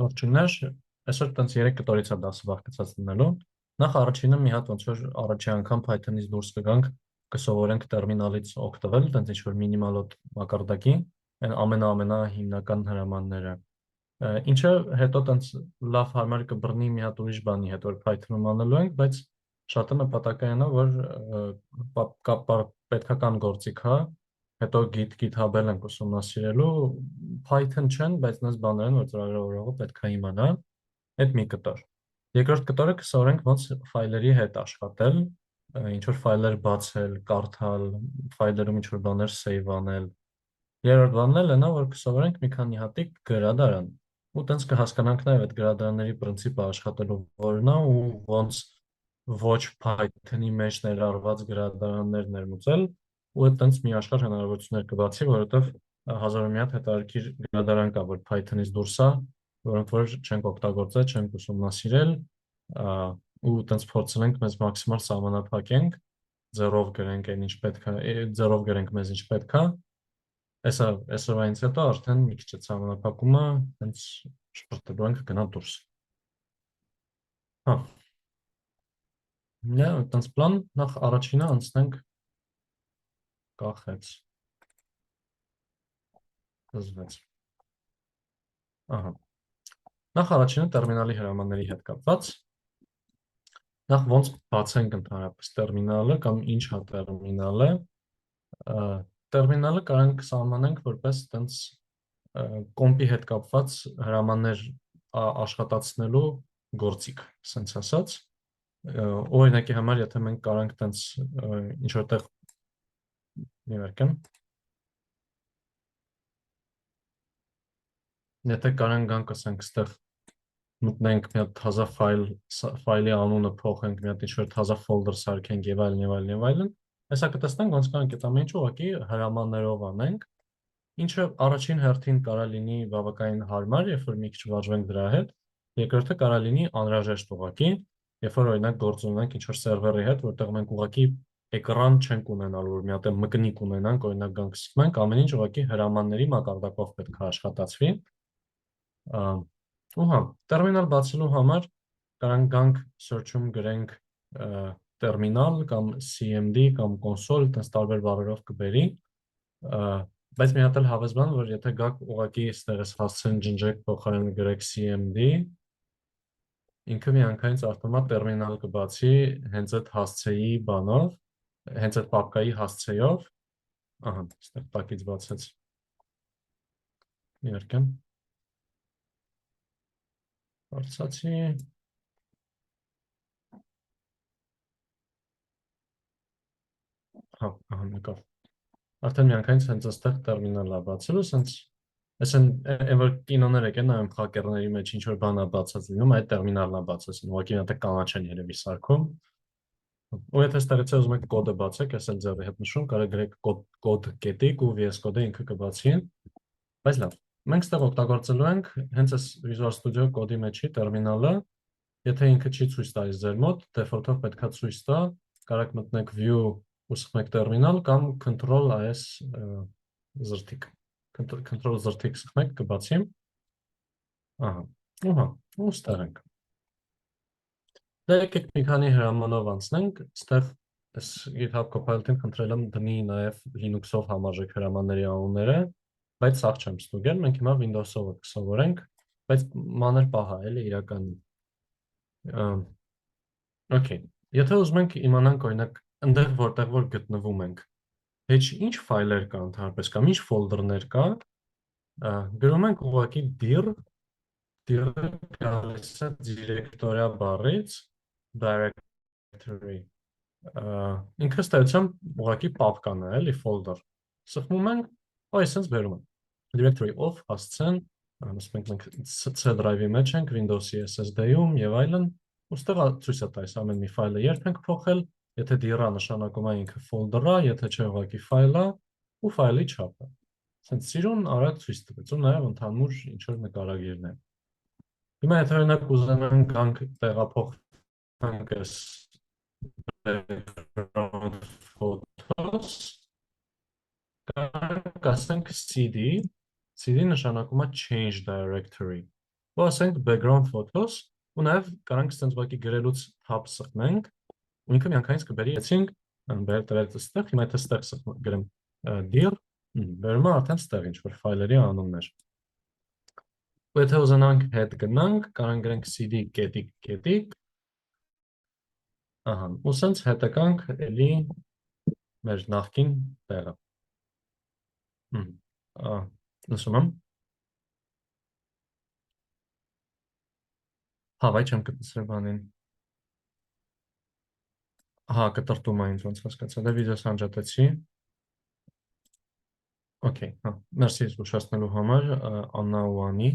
Ողջույններ, այսօր տենց 3 կտորից է դասը բաղկացած լինելու։ Նախ առաջինը մի հատ ոնց որ առաջի անգամ Python-ից դուրս կգանք, կսովորենք տերմինալից օգտվել, տենց ինչ որ մինիմալոտ մակարդակի, այն ամենահիմնական հրամանները։ Ինչը հետո տենց լավ հարմար կբռնի մի հատ ուրիշ բանի հետ, որ Python-ում անելու ենք, բայց շատը նպատակային է, որ պետքական գործիք հա, հետո GitHub-ել ենք ուսումնասիրելու, Python չեն, բայց նենց բաներ են, որ ծրագրավորողը պետք է իմանա, այդ մի կտոր։ Երկրորդ կտորը կսովորենք ոնց ֆայլերի հետ աշխատել, ինչ որ ֆայլեր բացել, կարդալ, ֆայլերում ինչ որ բաներ save անել։ Երրորդ բանն էլ նա, որ կսովորենք մի քանի հատիկ գրադարան։ Ու տենց կհասկանանք նաև այդ գրադարանների պրինցիպը աշխատելու որն է ու ոնց ոչ Python-ի մեջ ներառված գրադարաններ ներմուծել ու այդ տենց մի աշխարհ հնարավորություններ կբացի, որովհետև հազար ու մի հատ հետաքրքիր գրադարան կա, որ Python-ից դուրս է, որոնք որ չենք օգտագործել, չենք ուսումնասիրել, ու տենց փորձել ենք մեզ մաքսիմալ սահմանափակենք, ձեռով գրենք այն ինչ պետք է, ձեռով գրենք մեզ ինչ պետք է, այսօրվանից հետո արդեն մի քիչ սահմանափակումը տենց շփրտելու ենք գնա դուրս։ Հա։ Նա տենց պլան նախ առաջինը անցնենք կախեց զզվեց։ Ահա։ Նախ առաջինը տերմինալի հրամանների հետ կապված։ Նախ ոնց բացենք ընդհանրապես տերմինալը կամ ինչ է տերմինալը։ Տերմինալը կարող սահմանենք որպես տենց կոմպի հետ կապված հրամաններ աշխատացնելու գործիք, սենց ասած։ Օրինակի համար, եթե մենք կարանք տենց ինչ որտեղ մի վերքեմ, եթե կարանք գանք ասենք ստեղ մտնենք մի հատ թազա ֆայլի անունը փոխենք, մի հատ ինչ որ թազա ֆոլդեր սարքենք եւ այլն եւ այլն եւ այլն, հեսա կտեսնենք ոնց կարանք այդ ամեն ինչը ուղղակի հրամաններով անենք, ինչը առաջին հերթին կարա լինի բավականին հարմար, երբ որ մի քիչ վարժվենք դրա հետ, երկրորդը կարա լինի անհրաժեշտ ուղղակի, երբ որ օրինակ գործ ունենք ինչ որ սերվերի հետ, որտեղ մենք ուղղակի էկրան չենք ունենալու, որ մի հատ մկնիկ ունենանք, օրինակ գանք սկսենք, ամեն ինչ ուղղակի հրամանների մակարդակով պետք է աշխատացվի։ Ու հա, տերմինալ բացելու համար կարանք գանք search-ում գրենք տերմինալ կամ CMD կամ կոնսոլ, տես տարբեր բառերով կբերի, բայց մի հատ էլ հավես բան, որ եթե գաք ուղղակի ստեղես հասցեն ջնջեք փոխարեն գրեք CMD, ինքը միանգամից ավտոմատ տերմինալ կբացի հենց այդ հասցեի բանով, հենց այդ պապկայի հասցեով, ահա, ստեղ տակից բացեց, մի երկեմ, բարձացի, հա, ահա, նկավ, արդեն միանգամից հենց այստեղ տերմինալ է բացելու, սենց Այսեն, որ կինոներ եք են նայում խակերների մեջ ինչ որ բան է բացած լինում, այդ տերմինալն է բացած լինում, ուղղակի նա կանաչ են երևի սարքում։ Ու եթե ստեղից ուզում եք կոդը բացեք, ես էլ ձևի հետ նշում, կարող գրեք կոդ կետիկ ու VS կոդը ինքը կբացի։ Բայց լավ, մենք ստեղ օգտագործելու ենք հենց այս Visual Studio կոդի մեջի տերմինալը, եթե ինքը չի ցույց տալիս ձեր մոտ, default-ով պետքա ցույց տա, կարող մտնեք view ու սխմեք տերմինալ կամ control AS զրթիկ։ Control զրթիկ սխմեք կբացի, ահա, ու ստեղ ենք։ Դե եկեք մի քանի հրամանով անցնենք, ստեղ այս GitHub Copilot-ին խնդրել եմ դնի նաև Linux-ով համարժեք հրամանների անունները, բայց սաղ չեմ ստուգել, մենք հիմա Windows-ով կսովորենք, բայց մանր պահ է, էլի իրականում։ Okay, եթե ուզում ենք իմանանք օրինակ ընդեղ որտեղ որ գտնվում ենք, հեչ ինչ ֆայլեր կա ընդհանրապես կամ ինչ ֆոլդերներ կա, գրում ենք ուղղակի dir գալիս է դիրեկտորիա բառից directory, ինքը ստեղծում ուղղակի պապկան է, էլի folder, սխմում ենք, այսպես բերում ենք, directory of հասցեն, մենք C drive-ի մեջ ենք, Windows-ի SSD-ում և այլն, ու ստեղ ցույց է տալիս ամեն մի ֆայլը երբ ենք փոխել, եթե dir-ը նշանակում է ինքը folder-ը, եթե չէ ուղղակի ֆայլը ու ֆայլի չափը։ Սենց սիրուն արագ ցույց տվեց ու նաև ընդհանուր ինչ-որ նկարագիրն է։ Հիմա եթե օրինակ ուզում ենք գանք տեղափոխենք այս background photos, ասենք CD նշանակում է change directory, ու ասենք background photos, ու նաև կարանք ստենց ուղղակի գրելուց tab սխմենք, ու ինքը միանգամից կբերիեցինք, բեր դրել այստեղ, հիմա եթե այստեղ գրեմ dir, բերում է արդեն այստեղ ինչ-որ ֆայլերի անուններ։ Ու եթե ուզենանք հետ գնանք, կարանք գրենք cd կետիկ, ահա, ու սենց հետեկանք էլի մեր նախկին տեղը։ Լսում եմ։ Հավայ չեմ գտնել բանին։ Հա, կտրտում է ինձ ոնց հասկացա, դե վիդեոս անջատեցի։ Okay, հա, մերսի զգուշացնելու համար, Աննա ու Անի։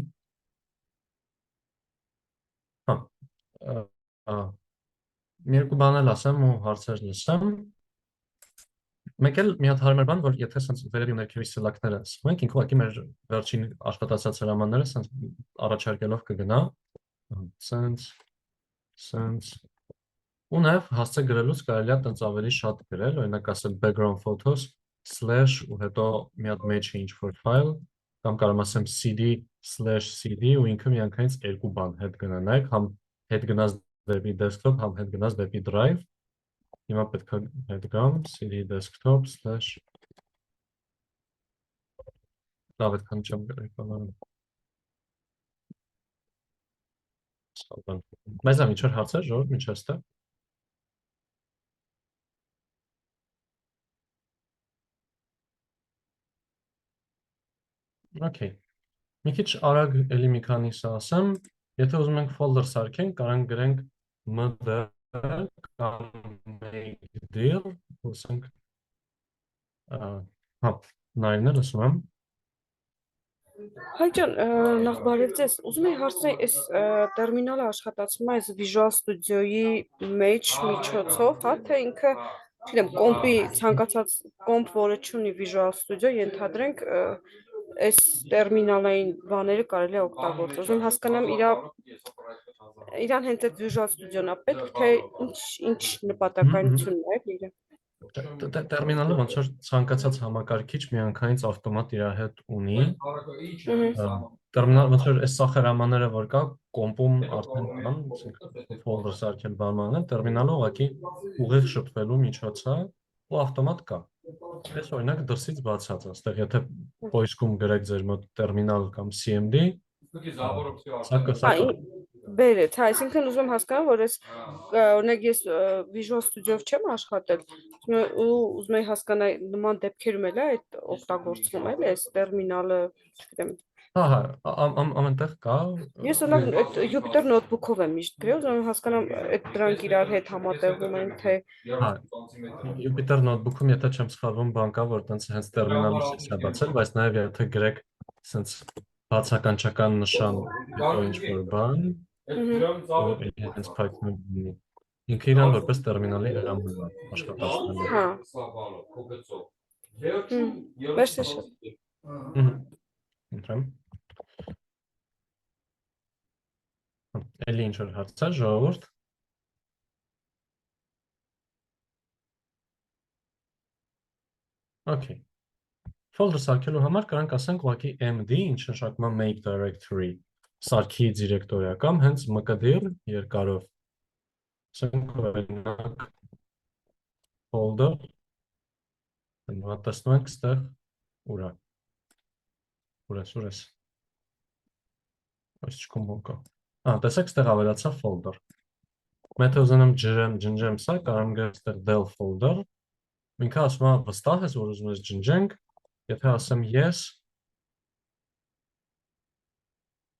Հա, մի երկու բան էլ ասեմ ու հարցեր լսեմ։ Մեկ էլ մի հատ հարմար բան, որ եթե սենց վերևի ու ներքևի սլակները սխմենք, ինքը ուղղակի մեր վերջին աշխատացած հրամանները սենց առաջարկելով կգնա։ Սենց ու նաև հասցե գրելուց կարելի է տենց ավելի շատ գրել, օրինակ ասել background photos / ու հետո մի հատ մեջը ինչ-որ file, կամ կարող ասեմ cd/cd ու ինքը միանգամից երկու բան հետ գնա, նայեք, համ հետ գնաց դեպի desktop, համ հետ գնաց դեպի drive, հիմա պետք է հետ գամ cd desktop/ լավ այդքան չեմ գրել, բայց դա ինչ-որ հարցեր, ժողովուրդ, ինչ հստակ։ Okay, մի քիչ արագ էլի մի քանիսը ասեմ, եթե ուզում ենք folder սարքենք, կարանք գրենք md կամ make dir, ուսենք, հա, նայրն էլ ասում եմ։ Հայ ջան, նախ բարև ձեզ, ուզում եի հարցնել, այս տերմինալը աշխատացում է այս Visual Studio-ի մեջ միջոցով, հա, թե ինքը, չգիտեմ, կոմպի ցանկացած կոմպ, որը չունի Visual Studio, ենթադրենք, այս տերմինալային բաները կարելի է օգտագործել։ Ուզում հասկանամ իրան հենց այդ Visual Studio-ն է պետք, թե ինչ նպատակայնությունն է իրը։ Տերմինալը ոնց որ ցանկացած համակարգիչ միանգամից ավտոմատ իր հետ ունի։ Տերմինալ ոնց որ այս սա հրամանները որ կա, կոմպում արդեն կան, folder սարքել բանանը, տերմինալը ուղղակի ուղիղ շփվելու միջոց է ու ավտոմատ կա։ Այս օրինակ դրսից բացած, այստեղ եթե poisk-ում գրեք ձեր մոտ տերմինալ կամ cmd, սա բերեց, հա, այսինքն ուզում հասկանամ, որ այս օրինակ ես Visual Studio-ով չեմ աշխատել, ու ուզում եի հասկանալ նման դեպքերում էլ է այդ օգտագործվում էլ այս տերմինալը, չգիտեմ։ Հա, ամենտեղ կա։ Ես օրինակ այդ Jupyter Notebook-ով եմ միշտ գրել, ուզում եմ հասկանամ այդ դրանք իրար հետ համատեղվում են, թե Հա, Jupyter Notebook-ում եթե չեմ սխալվում, բան կա, որ տենց հենց տերմինալից է բացել, բայց նաև եթե գրեք սենց բացականչական նշան, հետո ինչ-որ բան, հենց Python-ում ինքը իրան որպես տերմինալի հրաման է աշխատացնելու։ Հա։ Մերսի շատ։ Ընտրեմ։ Էլի ինչ-որ հարցեր, ժողովուրդ։ Okay. Folder սարքելու համար կարանք ասենք ուղղակի md, ինչ նշանակում է make directory, սարքի դիրեկտորիա կամ հենց mkdir երկարով։ Ասենք օրինակ folder, հիմա տեսնում ենք ստեղ ուրա։ Ուրես։ Այս չկոմ կա։ Տեսեք ստեղ ավելացա folder։ Եթե ուզենամ ջնջեմ սա, կարամ գրեմ ստեղ del folder։ Ինքը ասում է վստահ ես, որ ուզում ես ջնջենք, եթե ասեմ yes,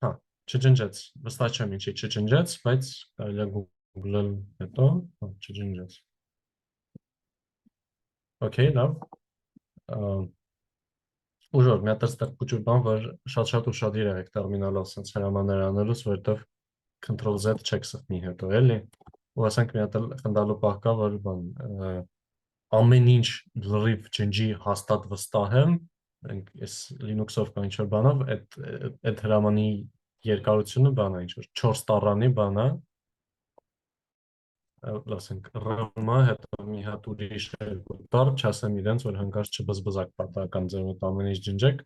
հա, չջնջեց, վստահ չեմ ինչի չջնջեց, բայց կարելի է Google-ել հետո, հա, չջնջեց։ Okay, լավ։ Ուժոր, մի հատ ստեղ փոքր բան, որ շատ ուշադիր եղեք տերմինալով սենց հրամաններ անելուց, որովհետև Ctrl-Z չեք սխմի հետո, էլի։ Ու ասենք մի հատ խնդալու պահ կա, որ բան ամեն ինչ լրիվ ջնջի հաստատ վստահ եմ, այս Linux-ով կամ ինչ-որ բանով, այդ հրամանի երկարությունը բան է, ինչ-որ 4 տառանի բան է, ասենք ռմը հետո մի հատ ուրիշ տառ, չասեմ իրենց, որ հանկարծ չբզբզակ պատահական ձեր մոտ ամեն ինչ ջնջեք,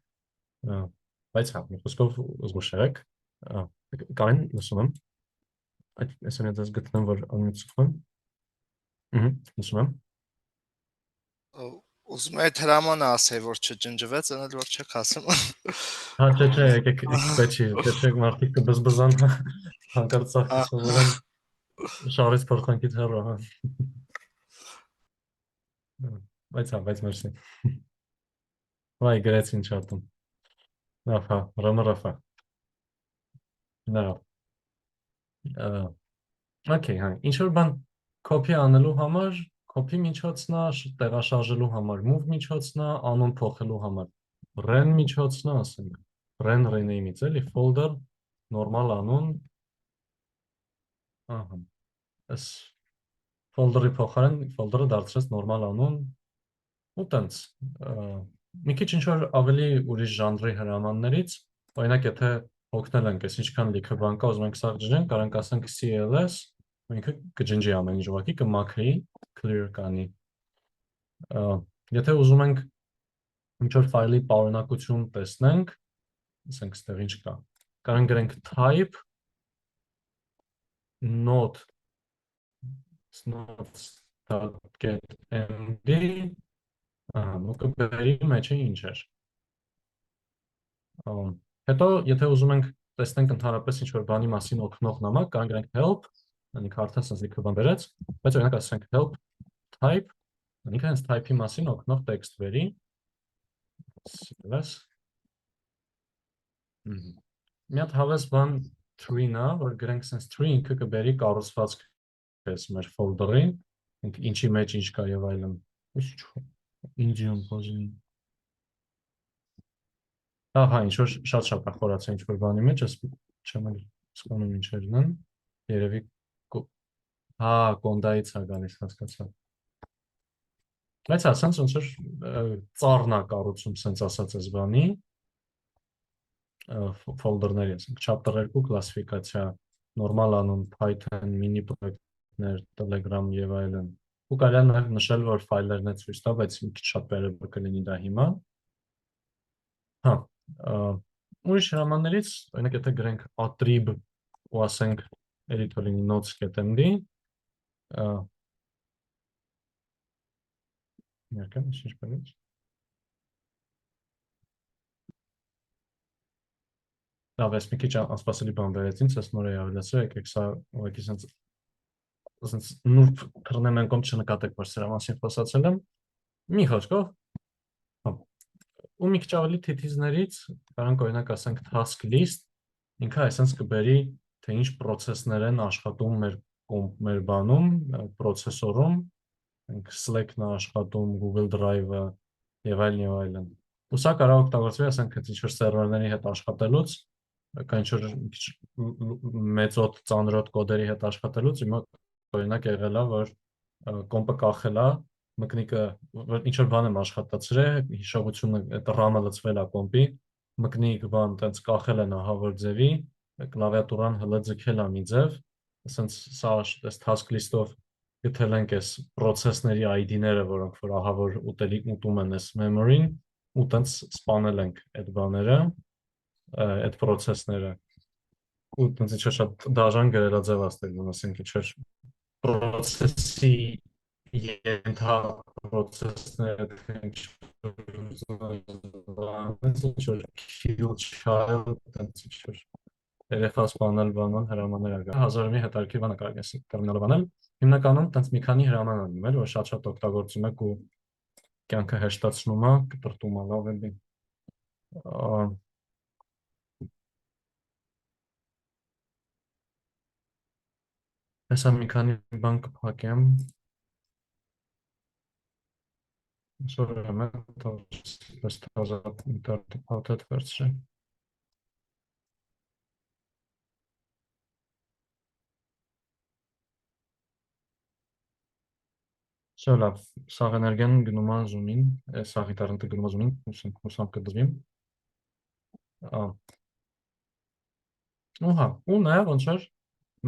բայց հա, մի խոսքով զգուշ եղեք, Կարեն, լսում եմ։ Այդ SMS-ը գտնեմ, որ անցնում եմ։ Լսում եմ։ Ուզում եմ այդ հրամանը ասեի, որ չջնջվեց, ընդ որ չեք ասում։ Հա, չէ, եկեք պետք չի, չէ, մարդիկ կբզբզան, հանկարծ ծախի սովորեն շարից փորձանքից հեռու, հա։ Բայց մերսի։ Վայ, գրեցին չատում։ Լավ, հա, ռամը։ Լավ։ Okay, հա, ինչ որ բան copy անելու համար, copy միջոցն է, տեղաշարժելու համար move միջոցն է, անուն փոխելու համար ren միջոցն է, ասենք ren rename-ից էլի folder նորմալ անուն, ահա, այս folder-ի փոխարեն folder-ը դարձրեց նորմալ անուն ու տենց մի քիչ ինչ որ ավելի ուրիշ ժանրի հրամաններից, օրինակ եթե օգնել ենք, այս ինչքան լիքը բան կա, ուզում ենք սա ջնջենք, կարանք ասենք CLS, ինքը կջնջի ամեն ինչ ուղղակի, կմաքրի, clear կանի։ Եթե ուզում ենք ինչ որ ֆայլի պարունակություն տեսնենք, ասենք ստեղ ինչ կա, կարանք գրենք type not get md, ու կբերի մեջը ինչ էր։ Հետո, եթե ուզում ենք տեսնենք ընդհանրապես ինչ-որ բանի մասին օգնող նամակ, կարող ենք help, անիք արդեն սենց լիքը բան բերեց, բայց օրինակ ասենք help type, անիք հենց type-ի մասին օգնող տեքստ բերի, սիրվես, մի հատ հավես բան tree-ն է, որ գրենք սենց tree ինքը կբերի կառուցվածք պես մեր folder-ի, ինչի մեջ ինչ կա և այլն, Indian pose-ին, հա, ինչ-որ շատ է խորացա ինչ-որ բանի մեջ, չեմ էլ սպանում ինչերն են, երևի, հա, կոնդայից է գալիս, հասկացա։ Բայց հա, սենց ոնց որ ծառն է կառուցում, սենց ասած ես բանի, folder-ների, ասենք, chapter 2 կլասիֆիկացիա, նորմալ անուն, Python, mini project-ներ, Telegram և այլն, ու կարելի է նաև նշել, որ ֆայլերն է ցույց տա, բայց մի քիչ շատ բերება կլինի դա հիմա։ Հա, ուրիշ հրամաններից, օրինակ եթե գրենք attrib ու ասենք edit-ը լինի notes.md, ներկան, ինչ բերեց։ Լավ, ես մի քիչ անսպասելի բան բերեց ինձ, ես նոր էի ավելացրել, եկեք սա ուղղակի սենց նուրբ թռնեմ են կոմ չնկատեք, որ սրա մասին խոսացել եմ, մի խոսքով, ու մի քիչ ավելի թիթիզներից, կարանք օրինակ ասենք task list, ինքը այսենց կբերի, թե ինչ պրոցեսներ են աշխատում մեր բանում, պրոցեսորում, Slack-ն է աշխատում, Google Drive-ը և այլն։ Ու սա կարող օգտագործվի, ասենք ինչ-որ սերվերների հետ աշխատելուց, կան ինչ-որ մեծոտ, ծանրոտ կոդերի հետ աշխատելուց, իմը օրինակ եղել է, որ կոմպը կախել է, մկնիկը, ինչ-որ բան եմ աշխատացրել, հիշողությունը, այդ RAM-ը լցվել է կոմպի, մկնիկ բան տենց կախել են ահավոր ձևի, կլավիատուրան հլը ձգել է մի ձև, ասենց սա այս task list-ով գտել ենք այս պրոցեսների ID-ները, որոնք որ ահավոր ուտում են այս memory-ին, ու տենց սպանել ենք այդ բաները, այդ պրոցեսները, ու տենց ինչ-որ շատ դաժան գրելաձև աստեղում, ասենք ինչ-որ պրոցեսի ենթապրոցեսները, ինչ-որ kill child, տենց ինչ-որ երեխա սպանել բանան հրամաններ արգա, հազար մի հետարքիր բանը կարող ես տերմինալը բանել, հիմնականում տենց մի քանի հրաման անում էր, որ շատ օգտագործում եք ու կյանքը հեշտացնում է, կտրտում է լավ էլի։ Հեսա մի քանի բան կփակեմ, սորեմ է, պես թազատ ինտերնետ վերցրեմ։ Շո լավ, սաղ էներգեն գնում է զումին, սաղ ինտերնետը գնում է զումին, ուսամ կդվիմ։ Ուհա, ու նաև ոնց որ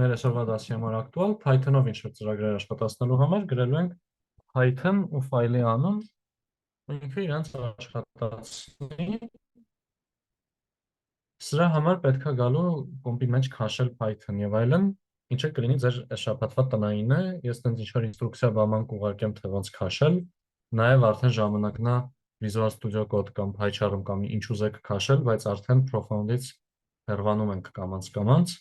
մեր այսօրվա դասի համար ակտուալ, Python-ով ինչ-որ ծրագրեր աշխատացնելու համար գրելու ենք Python ու ֆայլի անուն, ինքը իրանց աշխատացնի Սրա համար պետք է գալու կոմպի մեջ քաշել Python եւ այլն, ինչը կլինի ձեր շաբաթվա տնայինը, ես տենց ինչ-որ ինստրուկցիա բաման կուղարկեմ թե ոնց քաշել, նաեւ արդեն ժամանակն է Visual Studio Code կամ PyCharm կամ ինչ ուզեք քաշել, բայց արդեն Profound-ից հեռվանում ենք կամած։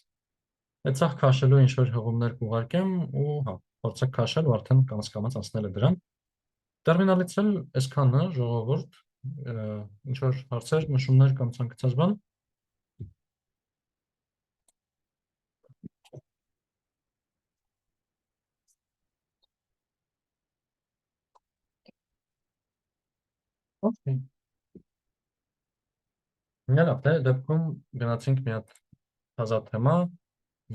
Այդ սա քաշելու ինչ-որ հղումներ կուղարկեմ ու հա, փորձեք քաշել ու արդեն կամած անցնել է դրան։ Տերմինալից էլ այսքանը ժողովուրդ, ինչ-որ հարցեր, նշումներ կամ ցանկացած բան։ Okay. Լավ, դե դեպքում գնացինք մի հատ հազա թեմա,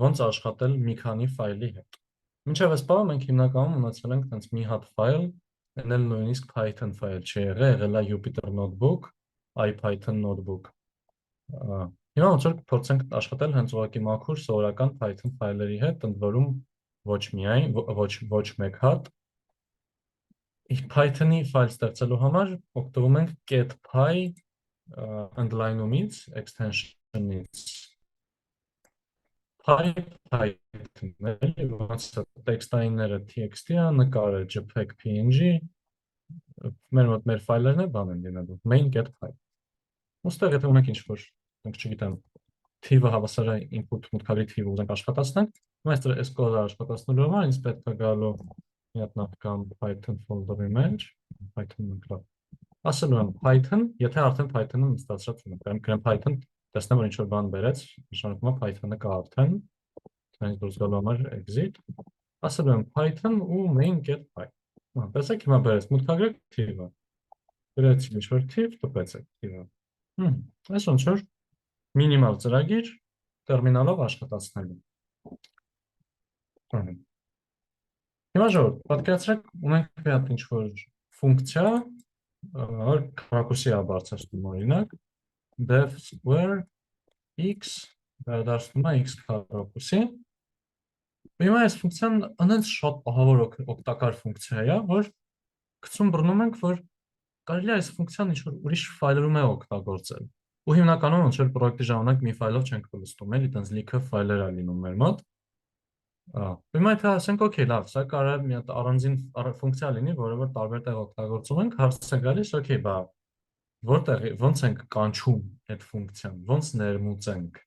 ոնց աշխատել մի քանի ֆայլի հետ։ Մինչև այս պահը մենք հիմնականում ունեցել ենք տենց մի հատ ֆայլ, այն էլ նույնիսկ Python ֆայլ չի եղել է Jupyter Notebook, IPython Notebook։ Հիմա ոնց որ փորձենք աշխատել հենց ուղղակի մաքուր սովորական Python ֆայլերի հետ, ընդ որում ոչ միայն ոչ մեկ հատ Python-ի ֆայլ ստեղծելու համար օգտվում ենք getPy ընդլայնումից, extension-ից Python-ը, ոնց տեքստայինները TXT-ը, նկարը JPEG PNG, մեր մոտ մեր ֆայլերն է բան են լինելու, main getPy։ Ոստեղ եթե ունենք ինչ-որ, չգիտեմ, թիվը հավասար է input մուտքագրի թիվը ուզենք աշխատացնենք, այս կոդը աշխատացնելու համար ինձ պետք է գալու մի հատ նախքան Python folder-ի մեջ, Python նկրավ։ Ասելու եմ Python, եթե արդեն Python-ը նստացրած ունեմ, գրեմ Python, տեսնեմ, որ ինչ-որ բան բերեց, նշանակում է Python-ը կա արդեն, հենց դուրս գալու համար exit, ասելու եմ Python ու main getPy։ Տեսեք հիմա բերեց մուտքագրեք թիվը, բերեց ինչ-որ թիվ, տպեցեք թիվը։ Այս ոնց որ մինիմալ ծրագիր տերմինալով աշխատացնելու։ Հիմա ժողովուրդ, պատկերացրեք, ունենք մի հատ ինչ-որ ֆունկցիա, որ քառակուսի է բարձրացնում օրինակ, def square x վերադարձնում է x քառակուսի։ Հիմա այս ֆունկցիան անենց շատ ահավոր օգտակար ֆունկցիա է, որ գցում բռնում ենք, որ կարելի է այս ֆունկցիան ինչ-որ ուրիշ ֆայլերում է օգտագործել։ Ու հիմնականում ոնց որ պրոյեկտի ժամանակ մի ֆայլով չենք փլստում, էլի տենց լիքը ֆայլեր է լինում մեր մոտ։ Հիմա եթե ասենք, օքեյ, լավ, սա կարող է մի հատ առանձին ֆունկցիա լինի, որը որ տարբեր տեղ օգտագործում ենք, հարցը գալիս, օքեյ, բա որտեղ ոնց ենք կանչում այդ ֆունկցիան, ոնց ներմուծենք։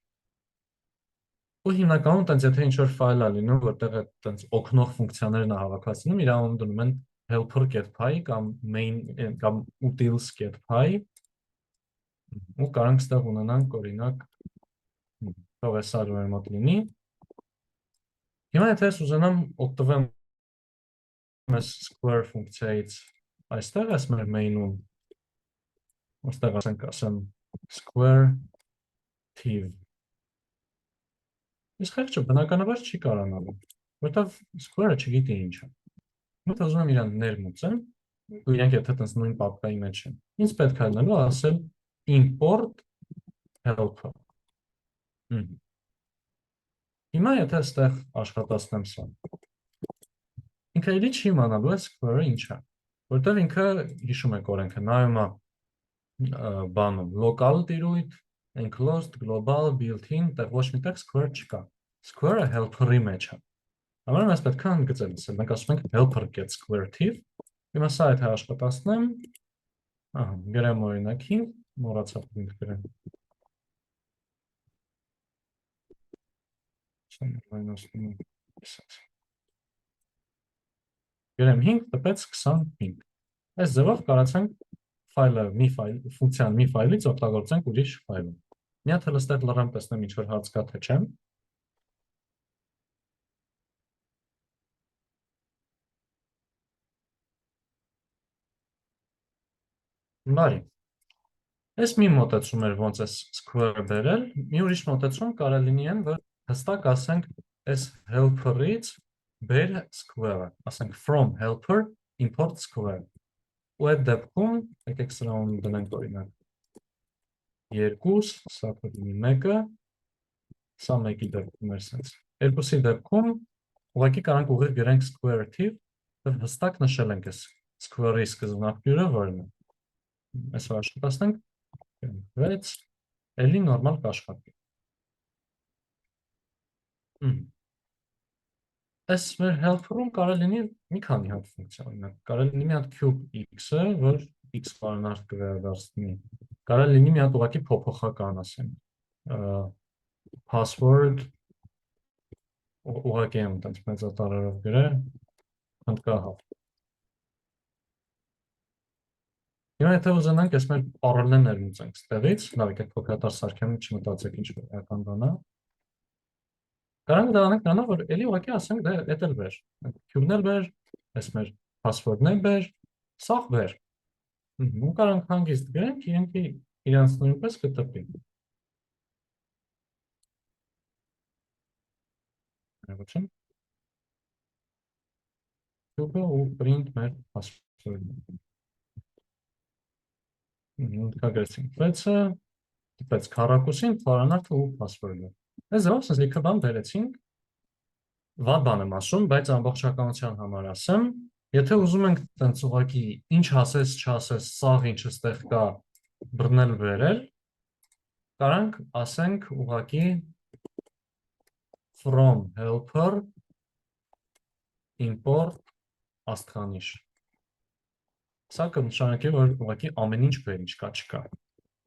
Ու հիմնականում տենց եթե ինչ-որ ֆայլ է լինում, որտեղ է տենց օգնող ֆունկցիաներն է հավաքածնում, իրավանում դնում են helper getPy կամ main կամ utils getPy ու կարանք ստեղ ունենանք օրինակ թող է սա մեր մոտ լինի։ Հիմա եթե ես ուզենամ օգտվեմ այս square ֆունկցիայից այստեղ այս մեր main-ում այստեղ ասեմ square tiv Իսկ խեղճը բնականաբար չի կարանալու, որտեղ square-ը չգիտի ինչ է։ Մոտ ուզում եմ իրան ներմուծեմ, ու իրանք եթե տենց նույն պապկայի մեջ են։ Ինձ պետք է լինելու ասել import helper։ Հիմա եթե այստեղ աշխատացնեմ սա։ Ինքը էլի չի իմանալու է square-ը ինչ է, որտեղ ինքը հիշում եք օրենքը, նայում է բանում local տիրույթ, enclosed, global, built-in, տեղ ոչ միտեղ square չկա։ Square-ը helper-ի մեջ է։ Համարում ես պետք է հանգծել, մենք ասում ենք helper get square tiv, հիմա սա եթե աշխատացնեմ, գրեմ օրինակին, մոռացա print գրեմ։ Գրեմ 5, տպեց 25։ Այս ձևով կարացանք ֆայլը, ֆունկցիան մի ֆայլից օգտագործենք ուրիշ ֆայլում։ Մի հատ հլստեղ լռամ տեսնեմ ինչ-որ հարց կա թե չեմ։ Բարի։ Այս մի մոտեցում էր ոնց այս square բերել, մի ուրիշ մոտեցում կարող լինի այն, որ հստակ ասենք այս helper-ից բեր square-ը, ասենք from helper import square։ Ու այդ դեպքում, եկեք սրանում դնենք օրինակ 2, սա կլինի 1-ը, սա 1-ի դեպքում էր սենց։ 2-ի դեպքում ուղղակի կարանք ուղիղ գրենք square tiv, և հստակ նշել ենք այս square-ի սկզբնաղբյուրը որն է։ Այսօր աշխատացնենք 6, էլի նորմալ կաշխատի։ Այս մեր helper-ում կարող լինի մի քանի հատ ֆունկցիա, օրինակ, կարող լինի մի հատ cube x-ը, որ x բառնարդ կվերադարձնի։ Կարող լինի մի հատ ուղղակի փոփոխական, ասենք, password ուղղակի եմ տենց մեծատարերով գրել, հնդկահավ։ Հիմա եթե ուզենանք այս մեր parallel ներմուծենք ստեղից, լավ եկեք փոքրատար սարքեմ, չմտածեք ինչ էական բանա։ Կարող դրանք նրանով, որ էլի ուղղակի ասենք դա էդ էլ բեր, cube-ն էլ բեր, այս մեր password-ն էլ բեր, սաղ բեր։ Ու կարող հանգիստ գրենք, իրենք իրանց նույնպես կտպի։ Ներողություն։ Cube-ը ու print մեր password-ը։ Կագրեցինք 6-ը, դպեց քառակուսին, թվարանարդը ու password-ը։ Այս ձևով սենց լիքը բան բերեցինք, վատ բան եմ ասում, բայց ամբողջականության համար ասեմ, եթե ուզում ենք տենց ուղղակի ինչ ասես, չասես, սաղ ինչ ստեղ կա բռնել վերել, կարանք ասենք ուղղակի from helper import աստղանիշ։ Սա կնշանակի, որ ուղղակի ամեն ինչ բեր ինչ կա չկա։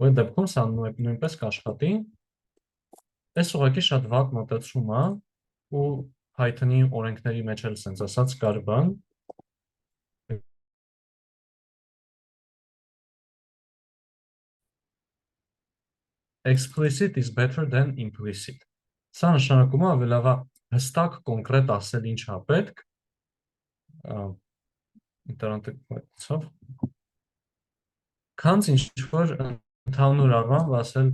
Այդ դեպքում սա նույնպես կաշխատի, այս ուղղակի շատ վատ մոտեցում է ու Python-ի օրենքների մեջ էլ սենց ասած կար բան, explicit is better than implicit։ Սա նշանակում է ավելավա հստակ կոնկրետ ասել ինչ է պետք, ինտերնետը կոյցով, քանց ինչ որ ընդհանուր առմամբ ասել,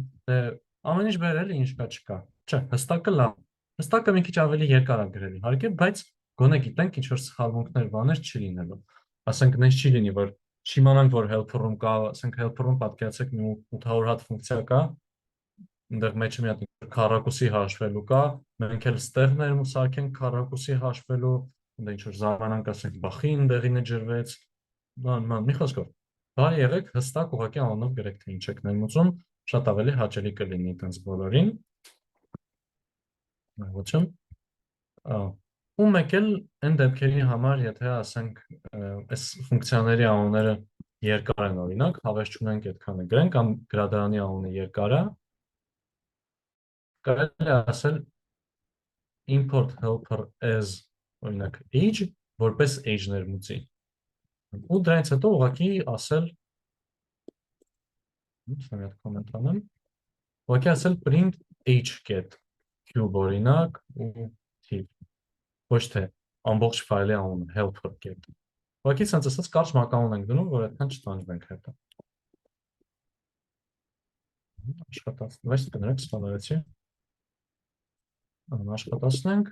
ամեն ինչ բերել ինչ կա չկա, չէ, հստակը լավ, հստակը մի քիչ ավելի երկար է գրելի, հարկե, բայց գոնե գիտենք ինչ որ սխալմունքներ բաներ չի լինելու, ասենք նենց չի լինի, որ չիմանանք, որ helper-ում կա, ասենք helper-ում պատկերացրեք մի 800 հատ ֆունկցիա կա, այնտեղ մեջը մի հատ քառակուսի հաշվելու կա, մենք էլ ստեղներ սարքենք քառակուսի հաշվելու, այնտեղ ինչ որ զարմանանք ասենք, բախի այնտեղին է ջրվեց, մի խոսքով, բարի եղեք հստակ ուղղակի անունով գրեք թե ինչ եք ներմուծում, շատ ավելի հաճելի կլինի այդպես բոլորին։ Ոչ ու մեկ էլ այն դեպքերի համար, եթե ասենք այս ֆունկցիաների անունները երկար են օրինակ, հավես չունենք այդքանը գրենք, կամ գրադարանի անունը երկար է, կարելի է ասել import helper as օրինակ age, որպես age ներմուծի։ Ու դրանից հետո ուղղակի ասել ուղղակի ասել print age get cube օրինակ ու tip։ Ոչ թե ամբողջ ֆայլի անունը helper get։ Ուղղակի սենց ասած կարճ մականուն ենք դնում, որ այդքան չտանջվենք հետո։ Աշխատացնենք, կներեք սպանարեցի։ Աշխատացնենք,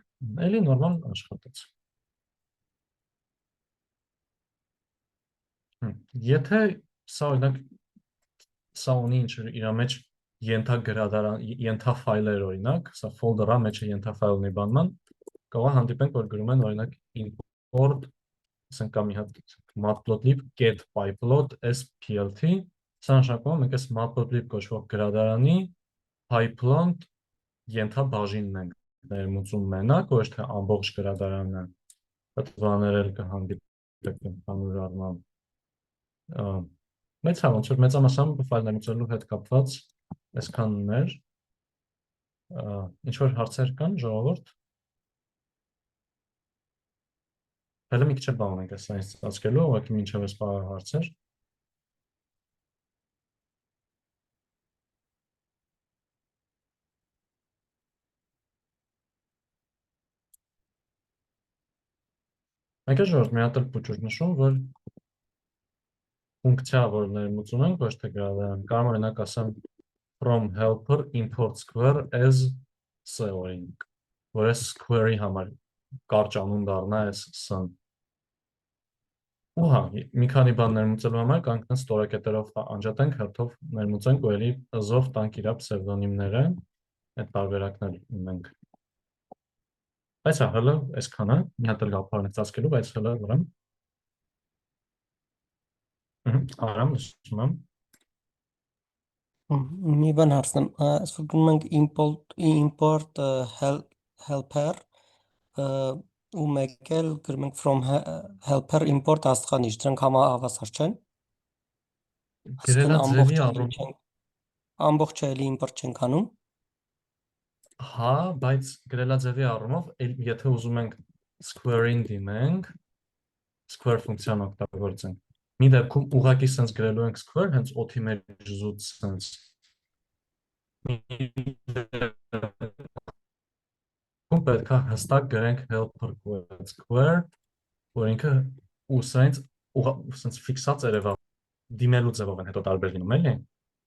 էլի նորմալ աշխատեց։ Եթե սա օրինակ սա ունի ինչ-որ իր մեջ ենթաֆայլեր օրինակ, սա folder-ա մեջը ենթաֆայլ ունի բանման, կարող է հանդիպենք, որ գրում են օրինակ import, ասենք կա մի հատ matplotlib get pyplot splt, սա նշանակում է մենք այս matplotlib կոչվող գրադարանի pyplot ենթաբաժինն ենք ներմուծում մենակ, ոչ թե ամբողջ գրադարանը, այդ բաներ էլ կհանդիպեք ընդհանուր առմամբ։ Մեծ հա, ոնց որ մեծամասամբ ֆայլ ներմուծելու հետ կապված այսքանն էր, ինչ-որ հարցեր կան, ժողովուրդ։ Հələ մի քիչ բան ունենք այս այնց ծածկելու, ուղղակի մինչև այս հարցեր։ Մեկ է ժողովուրդ, մի հատ էլ փուչուր նշում, որ ֆունկցիա, որ ներմուծում ենք, ոչ թե գրադարան, կարող օրինակ ասեմ from helper import square as s օրինակ, որ այս square-ի համար կարճ անուն դառնա այս s-ն։ Ու հա, մի քանի բան ներմուծելու համար կանք նենց ստորակետերով անջատենք, հերթով ներմուծենք ու էլի ըզով տանք իրա պսևդոնիմները, այդ տարբերակներ ունենք։ Բայց հա, հələ այսքանը, մի հատ էլ գաղափարն է ծածկելու, բայց հələ ուրեմն Արամ, լսում եմ։ Մի բան հարցնեմ, այսօր գնում ենք import helper ու մեկ էլ գրում ենք from helper import աստղանիշ, դրանք համահավասար չեն, Գրելա ձևի ամբողջ էլի import չենք անում, հա, բայց գրելա ձևի առումով, եթե ուզում ենք square-ին դիմենք, square ֆունկցիան օգտագործենք։ Մի դեպքում ուղղակի sense գրելու ենք square, հենց օդի մեջ զուտ sense։ Պետք է հստակ գրենք helper square, որ ինքը ուսենց sense ֆիքսած երևա դիմելու ձևով են հետո տարբեր լինում, էլի։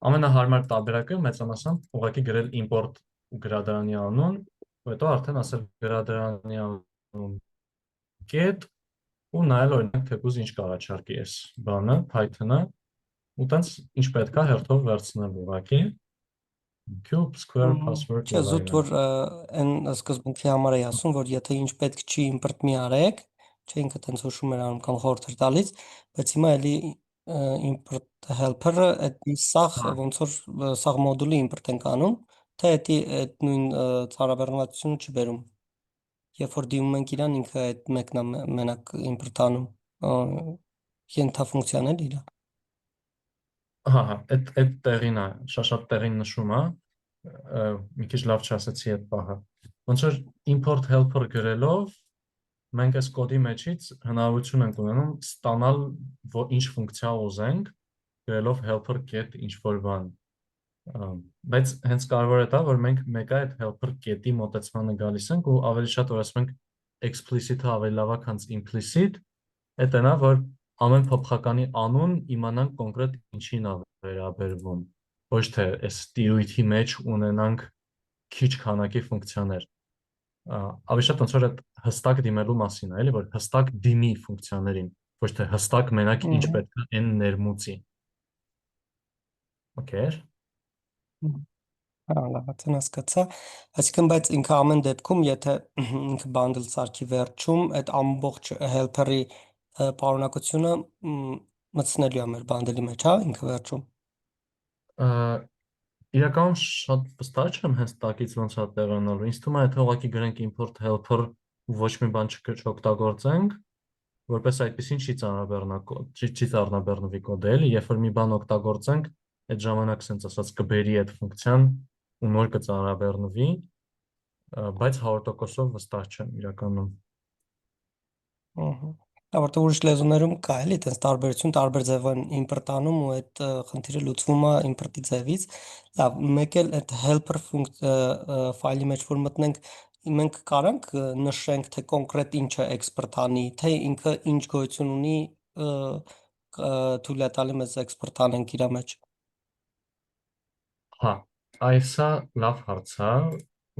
Ամենահարմար տարբերակը մեծամասամբ ուղղակի գրել import ու գրադարանի անուն, ու հետո արդեն ասել գրադարանի անուն get ու նայել օրինակ թեկուզ ինչ կառաջարկի այս բանը, Python-ը, ու տենց ինչ պետք է հերթով վերցնել ուղղակի cube, square, password չէ, եւ զուտ որ այն սկզբունքի համար էի ասում, որ եթե ինչ պետք չի import մի արեք, չէ ինքը տենց հուշում էր անում կամ խորհուրդ էր տալիս, բայց հիմա էլի import helper-ը այդ սաղ ոնց որ սաղ մոդուլի import ենք անում, թե այդ նույն ծանրաբեռնվածությունը չի բերում։ Երբ որ դիմում ենք իրան, ինքը այդ մեկն է մենակ import անում, ենթաֆունկցիան էլ իրա։ Հա, այդ տեղին է, շատ տեղին նշում է, մի քիչ լավ չասեցի այդ պահը։ Ոնց որ import helper գրելով մենք այս կոդի մեջից հնարավորություն ենք ունենում ստանալ ինչ ֆունկցիա ուզենք, գրելով helper get ինչ-որ բան։ Բայց հենց կարևոր է դա, որ մենք մեկը այդ helper get-ի մոտեցմանը գալիս ենք ու ավելի շատ որ ասում ենք explicit-ը ավելի լավ է, քան implicit, այդ այնա, որ ամեն փոփոխականի անուն իմանանք կոնկրետ ինչին է վերաբերվում, ոչ թե այս տիրույթի մեջ ունենանք քիչ քանակի ֆունկցիաներ։ Ավելի շատ ոնց որ այդ հստակ դիմելու մասին է, էլի, որ հստակ դիմի ֆունկցիաներին, ոչ թե հստակ մենակ ինչ պետք է այն ներմուծի։ Okay։ Հա, լավ, ցան հասկացա։ Այսինքն, բայց ինքը ամեն դեպքում, եթե ինքը bundle սարքի վերջում այդ ամբողջ helper-ի պարունակությունը մտցնելու է մեր bundle-ի մեջ, հա, ինքը վերջում։ Իրականում շատ վստահ չեմ հենց տակից ոնց է տեղանալու։ Ինձ թվում է, եթե ուղղակի գրենք import helper ու ոչ մի բան չօգտագործենք, որպես այդպեսին չի ծառնաբեռնվի կոդը, էլի, երբ որ մի բան օգտագործենք, այդ ժամանակ sense ասած կբերի այդ ֆունկցիան ու նոր կծառնաբեռնվի, բայց 100%-ով վստահ չեմ իրականում։ Որտեղ ուրիշ լեզուներում կա էլի այդպես տարբերություն, տարբեր ձև են import անում ու այդ խնդիրը լուծվում է import-ի ձևից։ Լավ, մեկ էլ այդ helper ֆայլի մեջ որ մտնենք, մենք կարանք նշենք, թե կոնկրետ ինչը export անի, թե ինքը ինչ գոյություն ունի թույլ է տալի մեզ export անենք իր մեջ։ Հա, այսա լավ հարց է,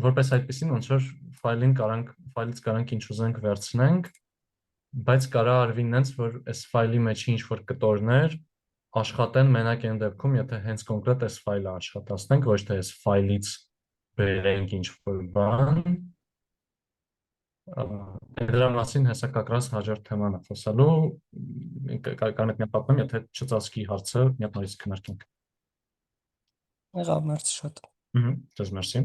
որպես այդպեսին ոնց որ ֆայլից կարանք ինչ ուզենք վերցնենք, բայց կարա արվի նենց, որ այս ֆայլի մեջ ինչ-որ կտորներ աշխատեն մենակ այն դեպքում, եթե հենց կոնկրետ այս ֆայլը աշխատացնենք, ոչ թե այս ֆայլից բերենք ինչ-որ բան։ Դրա մասին հեսա կակրաս հաջորդ թեման է խոսալու, կարող եք պատմեմ, եթե չծածկի հարցը, մի հատ նորից քննարկենք։ Եղավ, մերսի շատ։ Ձեզ մերսի։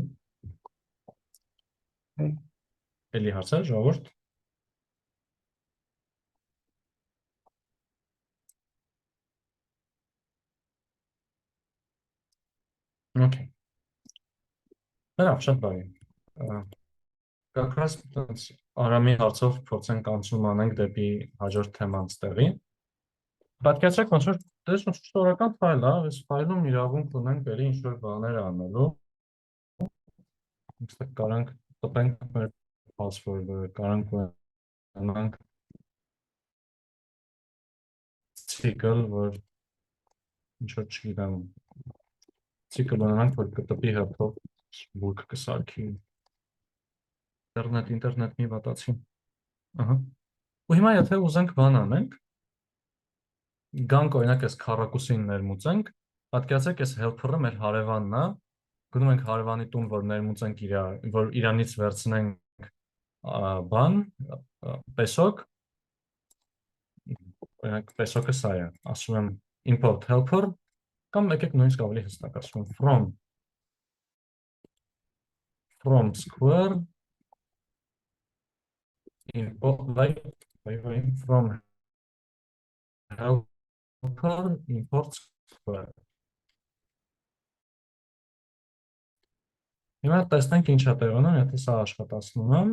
Էլի հարց է, ժողովուրդ։ Okay։ Լավ, շատ բարի։ Կակրաս Արամի հարցով փորձենք անցում անենք դեպի հաջորդ թեման ստեղի։ Պատկերացրեք, ոնց որ դες ոնց սովորական ֆայլ է, այս ֆայլում իրավունք ունենք ելի ինչ-որ բաներ անելու։ Այստեղ կարանք տպենք մեր password-ը, կարանք ունենանք cycle, որ ինչ-որ չգիտեմ, cycle ունենանք, որ կտպի հերթով բուրգ կսարքի։ Ինտերնետ մի վատացի։ Ու հիմա եթե ուզենք բան անենք, գանք օրինակ այս քառակուսին ներմուծենք, պատկերացրեք այս helper-ը մեր հարևանն է, գնում ենք հարևանի տուն, որ ներմուծենք որ իրանից վերցնենք բան, պեսոկ, օրինակ պեսոկը սա է, ասում եմ import helper, Կամ եկեք նույնիսկ ավելի հստակ ասում from square import from helper import square. Հիմա տեսնենք ինչ է տեղի ունենում, եթե սա աշխատացնում եմ,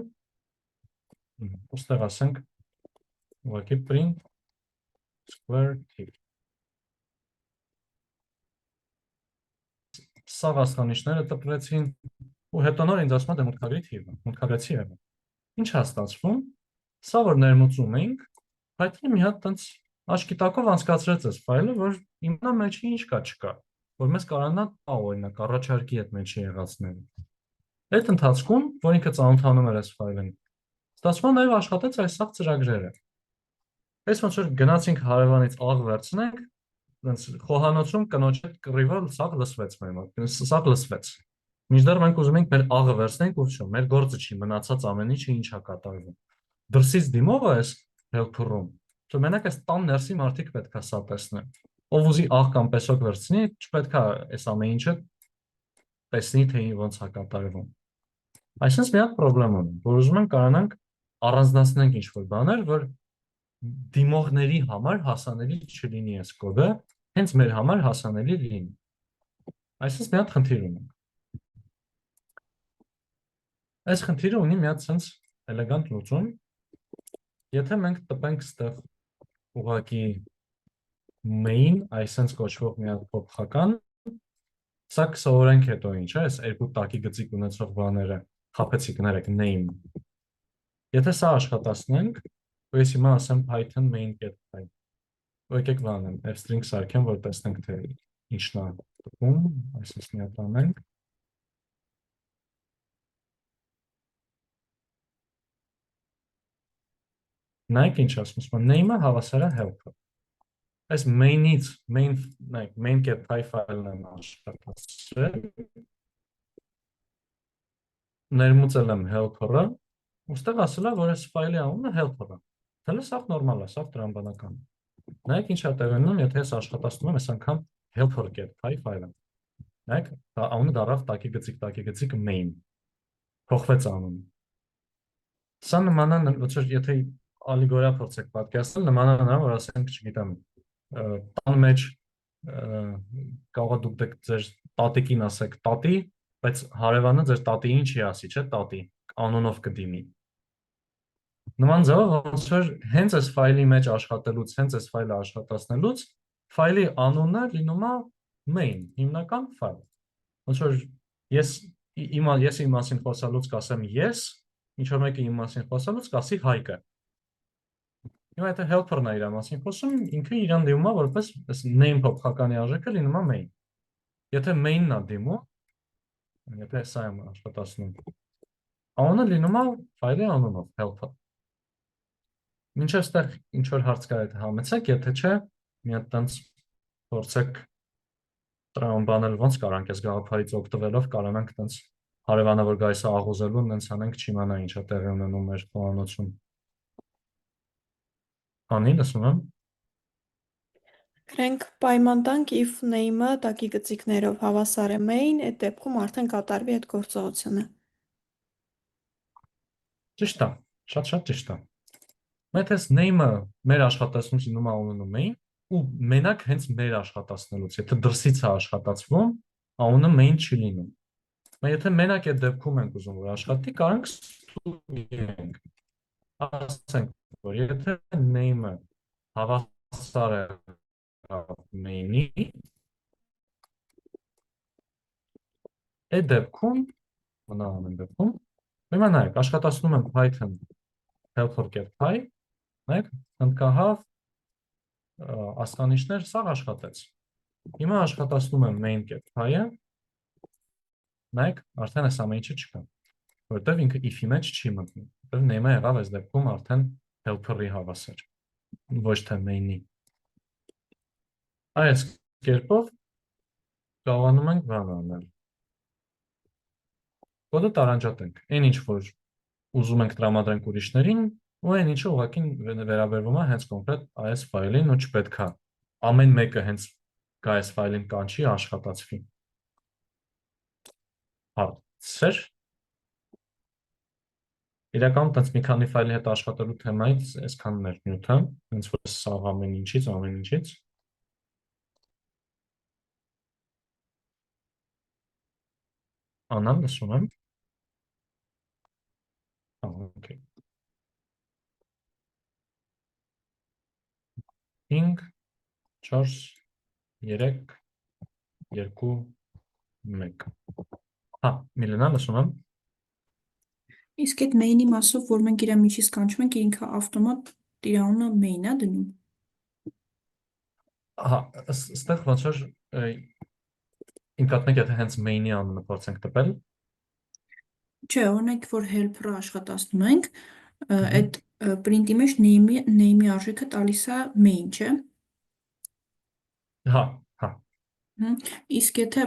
ուստեղ ասենք ուղղակի print square tip. Սա հասկանիշները տպրեցին ու հետո նոր ինձ ասում է դե մուտքագրի թիվը, մուտքագրեցի եղը։ Ինչ է ստացվում, սա որ ներմուծում էինք, Python-ը մի հատ տենց աչքի տակով անցկացրեց այս ֆայլը, որ իմանա մեջի ինչ կա չկա, որ մեզ կարողանա տա օրինակ առաջարկի այդ մեջի եղածները։ Այդ ընթացքում, որ ինքը ծանոթանում էր այս ֆայլին, ստացվում է նաև աշխատեց այս սաղ ծրագրերը։ Այս ոնց որ գնացինք հարևանից աղ վերցնենք, տենց խոհանոցում կնոջ հետ կռիվը սաղ լսվեց մեր մոտ, սաղ լսվեց։ Մինչդեռ մենք ուզում ենք մեր աղը վերցնենք ու շո, մեր գործը չի, մնացած ամեն ինչը ինչ է կատարվում։ Դրսից դիմողը այս helper-ում, շո մենակ այս տան ներսի մարդիկ պետք է սա տեսնեն։ Ով ուզի աղ կամ պեսոկ վերցնի, չպետք է այս ամեն ինչը տեսնի, թե ոնց է կատարվում։ Այսինքն մի հատ խնդրեմ ունեմ, որ ուզում ենք կարողանանք առանձնացնենք ինչ-որ բաներ, որ դիմողների համար հասանելի չլինի այս կոդը, հենց մեր համար հասանելի լինի։ Այսինքն մի հատ խնդիր ունենք։ Այս խնդիրը ունի մի հատ sense էլեգանտ լուծում։ Եթե մենք տպենք ստեղ ուղղակի main, այսինքն կոչվող մի հատ փոփոխական, սա կսովորենք հետո ինչ է, այս երկու տակի գծիկ ունեցող բաները, խաբեցիկներ եք name։ Եթե սա աշխատացնենք, ու ես հիմա ասեմ Python main get-py, ու եկեք վանեմ, f-string սարքեմ, որ տեսնենք, թե ինչն է տպում, այսինքն մի հատ անենք։ Նայեք ինչ ասում, name-ը հավասար է help-ը։ Այս main-ից, main get-py ֆայլն եմ աշխատացրել, ներմուծել եմ helper-ը, ուստեղ ասել է, որ այս ֆայլի անունը helper-ը։ Դելը սաղ նորմալ է, սաղ տրամբանական։ Նայեք ինչ է տեղի ունենում, եթե ես աշխատացնում եմ այս անգամ helper get-py ֆայլը։ Նայեք, անունը դառավ տակի գծիկ main։ Փոխվեց անունը։ Սա նման է, ոչ որ եթե ալիգորիա փորձեք պատկերացնել, նման է նրան, որ ասենք, չգիտեմ, տան մեջ կարող է դուք ձեր տատիկին ասեք տատի, բայց հարևանը ձեր տատիին չի ասի, չէ, տատի, անունով կդիմի։ Նման ձևով ոնց որ հենց այս ֆայլի մեջ աշխատելուց, հենց այս ֆայլը աշխատացնելուց, ֆայլի անունը լինում է main, հիմնական ֆայլ։ Ոնց որ ես իմ մասին խոսալուց կասեմ ես, ինչ որ մեկը իմ մասին խոսալուց կասի Հայկը։ Հիմա եթե helper-ն է իր մասին խոսում, ինքը իրան դիմում է որպես այս name փոփոխականի արժեքը լինում է main։ Եթե main-ն է դիմում, եթե սա եմ աշխատացնում, անունը լինում է ֆայլի անունով helper։ Մինչև ստեղ ինչ որ հարց կա եթե համեցեք, եթե չէ, մի հատ տենց փորձեք տրամբանել ոնց կարանք այս գաղափարից օգտվելով կարողանանք տենց հարևանը որ գայս աղոզելու, նենց անենք չիմանա ինչա տեղի ունենում մեր խոհանոցում։ Անի, լսում եմ։ Գրենք պայման տանք if name-ը տակի գծիկներով հավասար է main, այդ դեպքում արդեն կատարվի այդ գործողությունը։ Ճիշտ է, շատ ճիշտ է։ Մենք այս name-ը մեր աշխատացումից լինում է անունը main, ու մենակ հենց մեր աշխատացնելուց, եթե դրսից է աշխատացվում, անունը main չի լինում։ Բայց եթե մենակ այդ դեպքում ենք ուզում որ աշխատի, կարանք ստուգենք։ Ասենք, որ եթե name-ը հավասար է main-ի, այդ դեպքում, մնա ամեն դեպքում, հիմա նայեք, աշխատացնում եմ Python helper get-py, նայեք, ընկահավ ասկանիշներ սաղ աշխատեց։ Հիմա աշխատացնում եմ main get-py-ը, նայեք, արդեն այս ամեն ինչը չկա, որտեղ ինքը if-ի մեջ չի մտնում, որտեղ name-ը եղավ այս դեպքում արդեն helper-ի հավասար, ոչ թե main-ի։ Այս կերպով կարողանում ենք բան անել։ Կոդը տարանջատենք, այն ինչ որ ուզում ենք տրամադրենք ուրիշներին, ու այն ինչը ուղղակի վերաբերվում է հենց կոնկրետ այս ֆայլին ու չպետք է ամեն մեկը հենց գա այս ֆայլին կանչի աշխատացվի։ Հարցեր։ Իրականում տենց մի քանի ֆայլի հետ աշխատելու թեմայից այսքանն էր նյութը, հենց որ սա ամեն ինչից։ Անան լսում եմ։ Okay։ 5 4 3 2 1 Հա, Միլենա, լսում եմ։ Իսկ այդ main-ի մասով, որ մենք իր միջից կանչում ենք, ինքը ավտոմատ իր անունը main է դնում։ Հա, այստեղ ոնց որ ինքնատնեք եթե հենց main-ի անունը փորձենք տպել, Չէ, օրինակ, որ helper-ը աշխատացնում ենք, այդ print-ի մեջ name-ի արժեքը տալիս է main, չէ։ հա, Իսկ եթե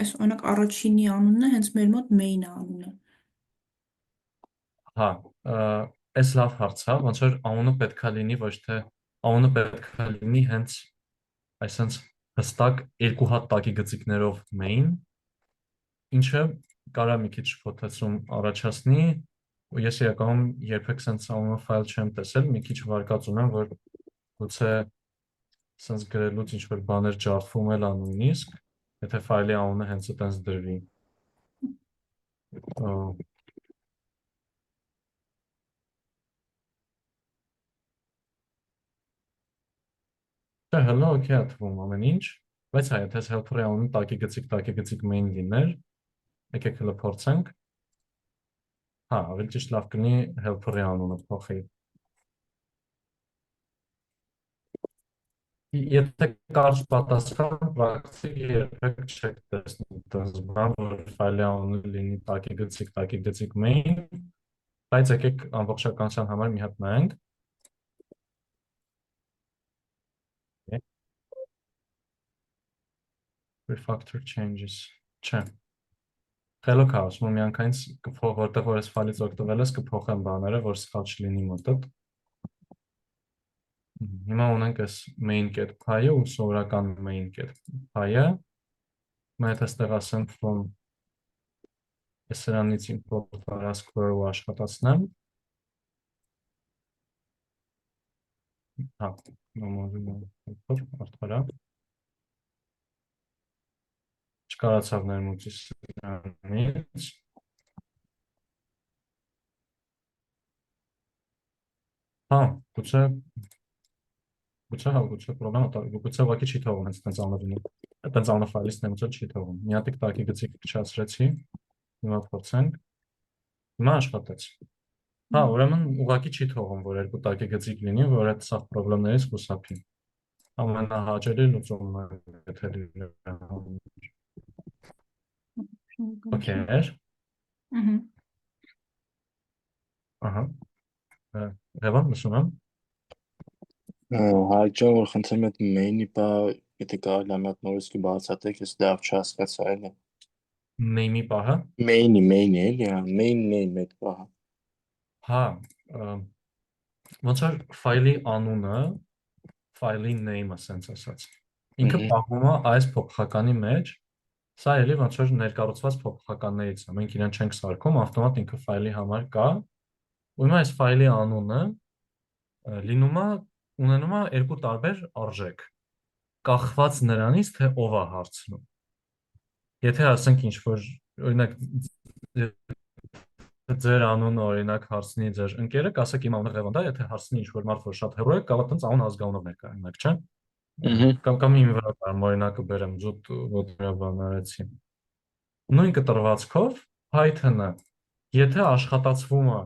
այս օրինակ առաջինի անունն է, հենց մեր մոտ main-ը անունը։ հա, այս լավ հարց է, ոնց որ անունը պետքա լինի, ոչ թե անունը պետքա լինի հենց այսպես հստակ երկու հատ տակի գծիկներով main, ինչը կարա մի քիչ փոթեցում առաջացնի, ու ես իրականում երբեք sense անունը ֆայլ չեմ տեսել, մի քիչ վարկած ունեմ, որ գուցե sense գրելուց ինչ որ բաներ ջարդվում էլ անունիսկ, եթե ֆայլի անունը հենց այդպես դրվի։ Չէ, հələ օքեյ է թվում ամեն ինչ, բայց հայ, եթե helper-ի անունը տակի գծիկ main լիներ, եկեք հələ փորձենք։ Հա, ավելի ճիշտ լավ կլինի helper-ի անունը փոխի։ Եթե կարճ պատասխան, պրակտիկ երբեք չեք տեսնի այդպես բան, որ ֆայլի անունը լինի տակի գծիկ main, բայց եկեք ամբողջականության համար մի հատ նայենք։ Refactor changes, չէ։ Խելոք է ասում, միանգամից որտեղ որ այս ֆայլից օգտվել ես կփոխեմ բաները, որ սխալ չլինի մոտդ։ Հիմա ունենք այս main.py-ը ու սովորական main.py-ը։ Մենք այստեղ ասենք from այս սրանից import արա square ու աշխատացնեմ։ Հա, արդարա։ Չկարացավ ներմուծի սրանից։ Հա, գուցե պրոբլեմ գուցե ուղղակի չի թողում հենց տենց անունը։ Տենց անունը ֆայլից ներմուծել չի թողում։ Մի հատ տակի գծիկ փչացրեցի։ Հիմա փորձենք։ Հիմա աշխատեց։ Հա, ուրեմն ուղղակի չի թողում, որ երկու տակի գծիկ լինի, որ այդ սաղ պրոբլեմներից խուսափի։ Ամենահաճելի լուծումն է, եթե լինի։ Okay։ Ահա։ Ռևան, լսում եմ։ Հայ ջան, որ խնդրեմ այդ main-ի բա, եթե կարելի է մի հատ նորից կբացատրեք, ես լավ չհասկացա էլի։ Name-ի պահը։ Main-ի էլի, հա, main name այդ բահը։ Հա, ոնց որ ֆայլի անունը, ֆայլի name-ը sense ասած։ Ինքը պահվում է այս փոփոխականի մեջ, սա էլի ոնց որ ներկառուցված փոփոխականներից է։ Մենք իրեն չենք սարքում, ավտոմատ ինքը ֆայլի համար կա։ Ու հիմա այս ֆայլի անունը ունենում է երկու տարբեր արժեք, կախված նրանից, թե ով է հարցնում։ Եթե ասենք ինչ որ օրինակ ձեր անունը օրինակ հարցնի ձեր ընկերը, կասեք իմ անունը Ղևոն է, եթե հարցնի ինչ որ մարդ որ շատ հեռու է, կարող է տենց անուն ազգանունով ներկայանալ, չէ՞։ Կամ իմ վրա կամ օրինակը բերեմ զուտ ոդրաբան արեցի։ Նույն կտրվածքով Python-ը, եթե աշխատացվում է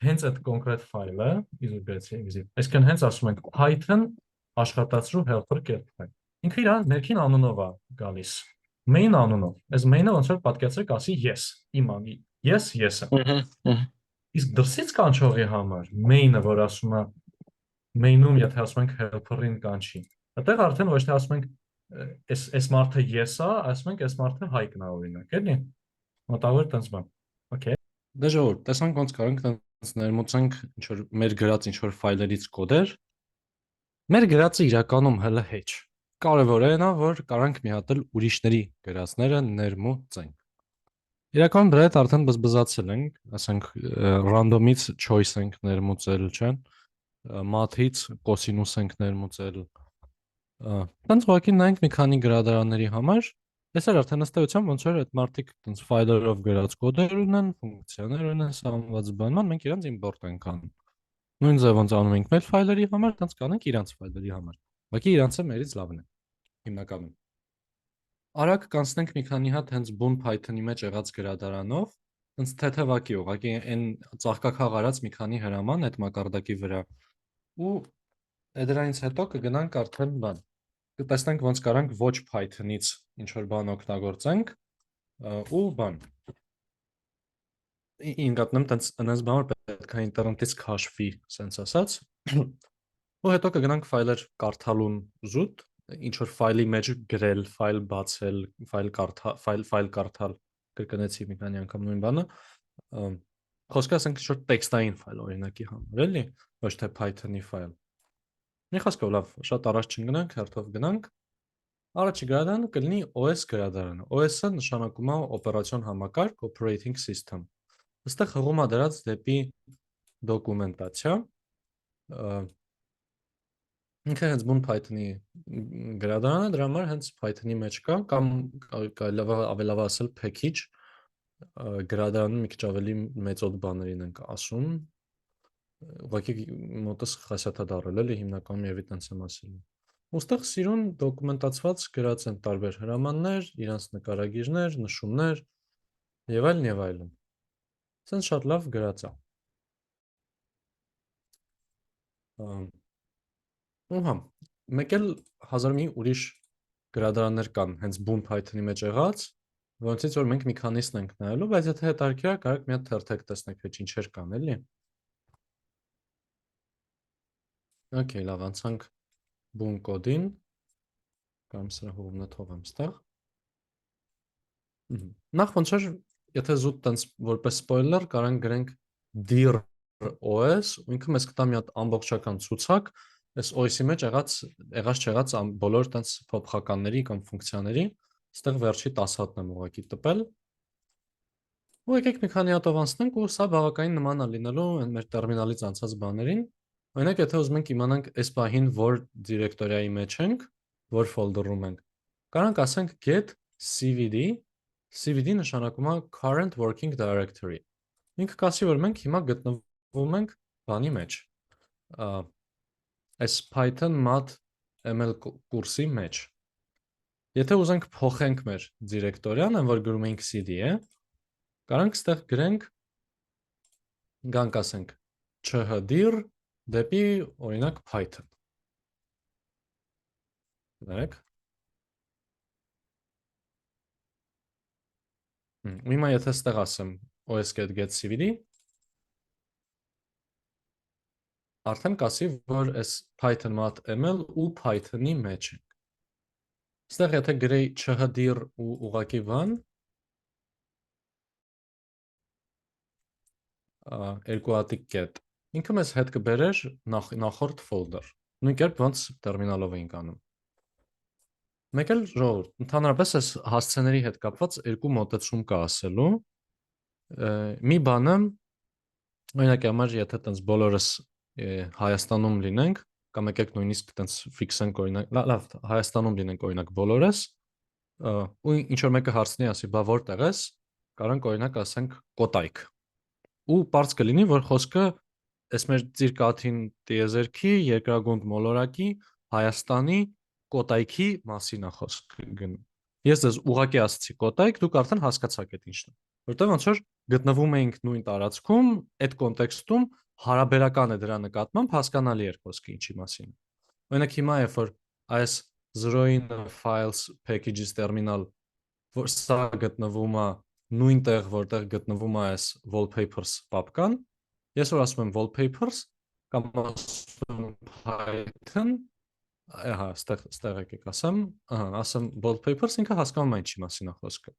հենց այդ կոնկրետ ֆայլը, այսինքն հենց ասում ենք Python աշխատացրու helper.py։ Ինքը իր ներքին անունով է գալիս, main անունով։ Այս main-ը ոնց որ պատկերացրեք ասի yes, իմ անունը, yes-ը։ Իսկ դրսից կանչողի համար main-ը, որ ասում է main-ում, եթե ասում ենք helper-ին կանչի, այդտեղ արդեն ոչ թե ասում ենք այս մարդը yes-ա, ասում ենք այս մարդը Հայկն է օրինակ, էլի։ Մոտավոր տենց բան։ Okay։ Դե ժողովուրդ, տեսանք ոնց կարող ենք տենց ներմուծենք ինչ որ մեր գրած ինչ որ ֆայլերից կոդեր։ Մեր գրածը իրականում հələ հեչ։ կարևոր է նա, որ կարանք մի հատ էլ ուրիշների գրածները ներմուծենք։ Իրականում դրա հետ արդեն բզբզացել ենք, ասենք ռանդոմից choice ենք ներմուծել, չէ՞։ Մաթից կոսինուս ենք ներմուծել։ Տենց ուղղակի նայենք մի քանի գրադարանների համար, այսօր արդեն ըստ էության ոնց որ այդ մարդիկ տենց ֆայլերով գրած կոդեր ունեն, ֆունկցիաներ ունեն, սահմանված բանման, մենք իրանց import ենք անում։ Նույն ձև ոնց անում ենք մեր ֆայլերի համար, տենց կանենք իրանց ֆայլերի համար։ Ուղղակի իրանցը մերից լավն է հիմնականում։ Արագ կանցնենք մի քանի հատ հենց բուն Python-ի մեջ եղած գրադարանով, հենց թեթևակի ուղղակի այն ծաղկակաղ արած մի քանի հրաման այդ մակարդակի վրա։ Ու դրանից հետո կգնանք արդեն բան։ Կտեսնենք ոնց կարանք ոչ Python-ից ինչ որ բան օգտագործենք ու բան։ Ինքնատեմ տենց այնպես բան պետք է ինտերնետից քաշվի, sense ասած։ Ու հետո կգնանք ֆայլեր կարդալուն զուտ, ինչ որ ֆայլի մեջ գրել, ֆայլ բացել, ֆայլ կարդալ, կրկնեցի մի քանի անգամ նույն բանը։ Խոսքը ասենք ինչ որ տեքստային ֆայլ օրինակի համար, էլի, ոչ թե Python-ի ֆայլ։ Մի խոսքով լավ, շատ առաջ չգնանք, հերթով գնանք։ Առաջի գրադարանը կլինի OS գրադարանը։ OS-ը նշանակում է օպերացիոն համակարգ, operating system։ Այստեղ հղում է դրած դեպի դոկումենտացիա։ Ինքը հենց բուն Python-ի գրադարանը, դրա համար հենց Python-ի մեջ կա, կամ ավելի լավ ասել package գրադարանում մի քիչ ավելի մեծոտ բաներին ենք ասում։ Ուղղակի մոտս խասյաթա դարել էլի հիմնականում եւի տենց եմ ասել։ Ոստեղ սիրուն դոկումենտացված գրած են տարբեր հրամաններ, իրանց նկարագիրներ, նշումներ եւ այլն եւ այլն։ Սենց շատ լավ գրած է։ Ահա, մեկ էլ 1000 մի ուրիշ գրադարաններ կան, հենց բուն Python-ի մեջ եղած, որոնցից որ մենք մի քանիսն ենք նայելու, բայց եթե հետաքրքիր է, կարեք մի հատ թերթեք տեսնեք, թե ինչեր կան, էլի։ Okay, լավ, անցանք բուն կոդին, կամ սրա հողումն է թողեմ ստեղ։ Նախ ոնց որ, եթե զուտ տենց որպես սպոյլեր, կարանք գրենք dir OS, ու ինքը մեզ կտա մի հատ ամբողջական ցուցակ, այս OS-ի մեջ եղած չեղած բոլոր տենց փոփոխականների կամ ֆունկցիաների, ստեղ վերջի 10 հատն եմ ուղղակի տպել։ Ու եկեք մի քանի հատով անցնենք, ու սա բավականին նման է լինելու մեր տերմինալից անցած բաներին։ Օրինակ, եթե ուզում ենք իմանանք այս պահին որ դիրեկտորիայի մեջ ենք, որ ֆոլդերում ենք, կարանք ասենք get cvd, cvd նշանակում է current working directory։ Ինքը կասի, որ մենք հիմա գտնվում ենք բանի մեջ, այս Python mat ml կուրսի մեջ։ Եթե ուզենք փոխենք մեր դիրեկտորիան, այն որ գրում ենք cd է, կարանք ստեղ գրենք, գանք ասենք chdir դեպի օրինակ Python։ Դարեք։ Հիմա եթե ստեղ ասեմ os.get cvd, արդեն կասի, որ այս Python mat ml ու Python-ի մեջ ենք։ Ստեղ եթե գրեի chdir ու ուղղակի բան, երկու հատիկ get, ինքը մեզ հետ կբերեր նախորդ folder։ Նույն կերպ ոնց տերմինալով էինք անում։ Մեկ էլ ժողովուրդ, ընդհանրապես այս հասցեների հետ կապված երկու մոտեցում կա ասելու։ Մի բանը, օրինակ համար, եթե տենց բոլորս Հայաստանում լինենք, կամ եկեք նույնիսկ տենց ֆիքսենք օրինակ, լավ, Հայաստանում լինենք օրինակ բոլորս, ու ինչ որ մեկը հարցնի ասի, բա որտեղ ես, կարանք օրինակ ասենք Կոտայք։ Ու պարզ կլինի, որ խոսքը այս մեր ծիրկաթին տիեզերքի, երկրագունդ մոլորակի, Հայաստանի Կոտայքի մասին է խոսքը գնում։ Ես ձեզ ուղղակի ասացի Կոտայք, դուք արդեն հասկացաք այդ ինչն է։ Որտեղ ոնց որ գտնվում էինք նույն տարածքում, այդ կոնտեքստում հարաբերական է դրա նկատմամբ հասկանալի էր խոսքը ինչի մասին։ Օրինակ հիմա երբ որ այս 0-ին files packages terminal որ սա գտնվում է նույն տեղ, որտեղ գտնվում է այս wallpapers պապկան, ես որ ասում եմ wallpapers կամ ասում Python, ահա, ստեղ եկեք ասեմ, ասեմ wallpapers, ինքը հասկանում է ինչի մասին է խոսքը։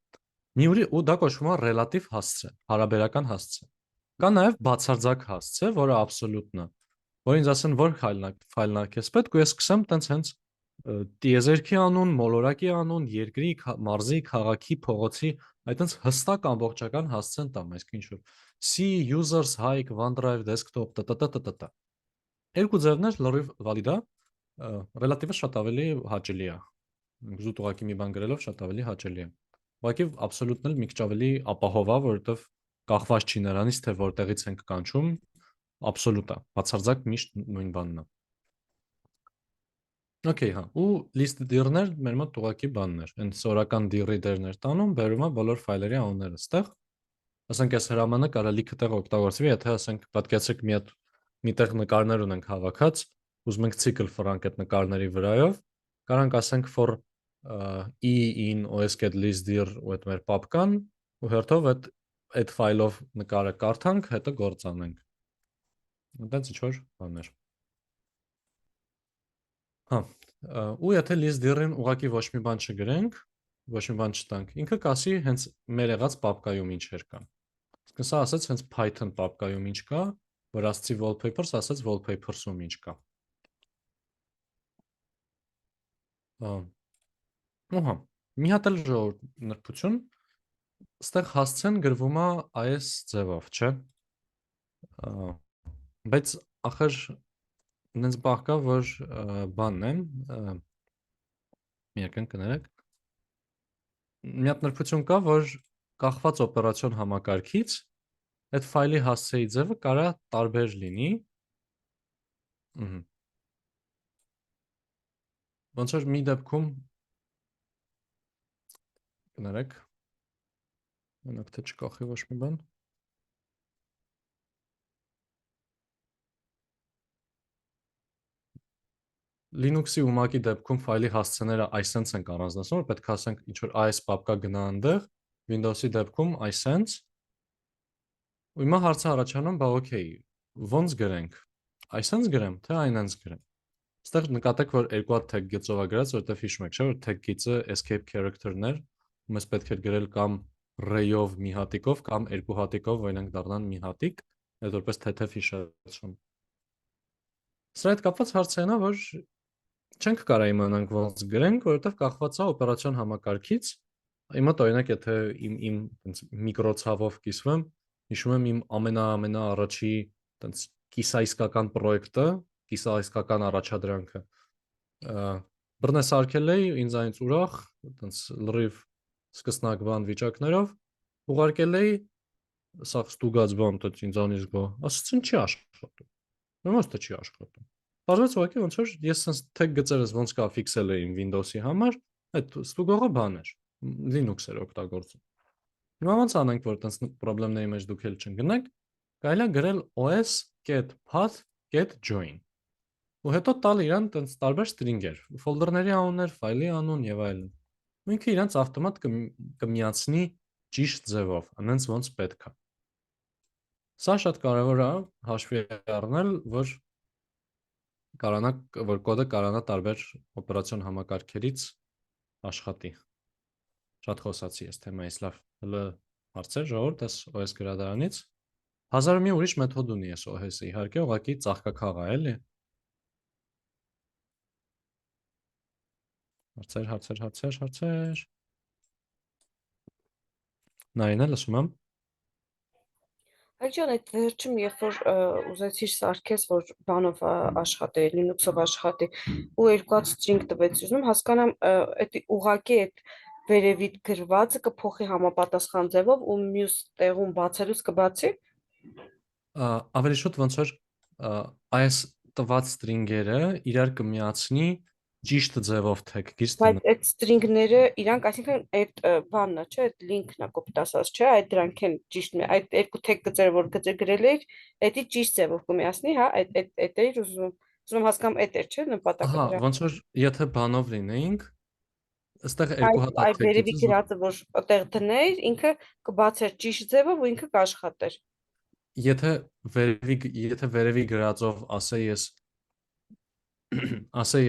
Մի ու դա կոչվում է relative հասցե, հարաբերական հասցե։ Կա նաև բացարձակ հասցե, որը absolute-ն է, որ ինձ ասեն որ ֆայլն է քեզ պետք, ու ես սկսեմ տենց հենց տիեզերքի անուն, մոլորակի անուն, երկրի, մարզի, քաղաքի, փողոցի, այտենց հստակ ամբողջական հասցեն տամ, այսինքն ինչ որ C users hike OneDrive desktop տտտտտտ։ Երկու ձևներ լրիվ վալիդ է, ռելատիվը շատ ավելի հաճելի է։ Զուտ ուղղակի մի բան գրելով շատ ավելի հաճելի է։ Ուղղակի աբսոլյուտն էլ մի քիչ ավելի ապահով է, որովհետև կախված չի նրանից, թե որտեղից ենք կանչում, աբսոլյուտ է, բացարձակ միշտ նույն բանն է։ Okay, հա, ու list dir-ներ մեր մոտ ուղղակի բաններ, այն սորական dir-reader-ներ տանում, բերում է բոլոր ֆայլերի անունները ստեղ։ Ասենք այս հրամանը կարա լիքը տեղ օգտագործվի, եթե ասենք պատկերացրեք մի տեղ նկարներ ունենք հավաքած, ուզում ենք ցիկլ ֆրանկ այդ նկարների վրայով, կարանք ասենք for e in os.list.dir ու այդ մեր պապկան ու հերթով այդ ֆայլով նկարը կարդանք, հետո գործանենք։ Այդպես ինչ որ բաներ։ Հա, ու եթե list.dir-ին ուղղակի ոչ մի բան չգրենք, ոչ մի բան չտանք, ինքը կասի հենց մեր եղած պապկայում ինչեր կան։ Սա ասաց հենց Python պապկայում ինչ կա, վրացի wallpapers ասաց wallpapers-ում ինչ կա։ Ահա, մի հատ էլ ժողովուրդ նրբություն, ստեղ հասցեն գրվում է այս ձևով, չէ՞։ Բայց ախր նենց բաղ կա, որ բանն եմ, մի եկեն կներեք, մի հատ նրբություն կա, որ կախված օպերացիոն համակարգից այդ ֆայլի հասցեի ձևը կարա տարբեր լինի։ Ոնց որ մի դեպքում կներեք, մենակ թե չկախի ոչ մի բան։ Linux-ի ու Mac-ի դեպքում ֆայլի հասցեները այսենց են առանձնացնում, որ պետք է ասենք ինչ որ այս պապկա գնա այնտեղ, Windows-ի դեպքում այսենց։ Ու հիմա հարցը առաջանում, բա օքեյ, ոնց գրենք։ Այսենց գրեմ, թե այնենց գրեմ։ Այստեղ նկատեք, որ երկու հատ tag գծով է գրած, որտեղ հիշում եք, չէ՞, որ tag գիծը escape character-ներ, ու մեզ պետք է գրել կամ ray-ով մի հատիկով, կամ երկու հատիկով, որ իրենք դառնան մի հատիկ, այդ որպես թեթև հիշեցում։ Սրա հետ կապված հարցը այն է, որ չենք կարող իմանանք ոնց գրենք, որովհետև կախված է օպերացիոն համակարգից։ Հիմա օրինակ եթե իմ միկրոցավով կիսվեմ, հիշում եմ իմ ամենաառաջի տենց կիսաիսկական պրոյեկտը, կիսաիսկական առաջադրանքը։ Բռնես արկել էի, ինձ այնց ուրախ, տենց լրիվ սկսնակվան վիճակներով, ուղարկել էի, սա ստուգած բան, դա ինձանից գո, ասացին չի աշխատում։ Ոնց թե չի աշխատում։ Բարձրաց ուղղակի ոնց որ ես sense tag գծերս ոնց կա ֆիքսել էի իմ Windows-ի համար, այդ ստուգողը բան էր, Linux էր օգտագործում։ Հիմա ոնց անենք, որ տենց խնդիրների մեջ դուք էլ չընկնեք, կարելի է գրել os.path.join։ Ու հետո տալ իրան տենց տարբեր string-եր, ֆոլդերների անուններ, ֆայլի անուն եւ այլն։ Ու ինքը իրանց ավտոմատ կմիացնի ճիշտ ձևով, այնց ոնց պետք է։ Սա շատ կարևոր է հաշվի առնել, որ կոդը կարողանա տարբեր օպերացիոն համակարգերից աշխատի։ Շատ խոսացի ես թեմայից, լավ, հələ հարցեր ժողովուրդ այս OS գրադարանից։ 1000 մի ուրիշ մեթոդ ունի այս OS-ը, իհարկե, ուղղակի ծաղկաքաղ է, էլի։ Հարցեր։ Նայինը լսում եմ։ Այժմ այդ վերջում երբ որ ուզեցիր սարքես, որ բանով աշխատի, Linux-ով աշխատի, ու երկու հատ string տվեց, ուզում հասկանամ, այդ ուղակի այդ վերևի գրվածը կփոխի համապատասխան ձևով ու մյուս տեղում բացելուց կբացի։ Ավելի շուտ ոնց որ այս տված string-երը իրար կմիացնի ճիշտ ձևով tag գիծ։ Բայց այդ string-ները իրանք, այսինքն այդ բանն է, չէ, այդ link-ն է կոպիտ ասած, չէ, այդ դրանք են ճիշտ, այդ երկու tag գծերը որ գրել էիր, դա ճիշտ ձևով կմիացնի, հա, այդ էիր ուզում հասկանամ, այդ էր, չէ, նպատակը դրա։ դրա։ Ոնց որ եթե բանով լինեինք, այստեղ երկու հատ Այդ վերևի գրածը որ այդտեղ դներ, ինքը կբացեր ճիշտ ձևով ու ինքը կաշխատեր։ Եթե վերևի գրածով ասեի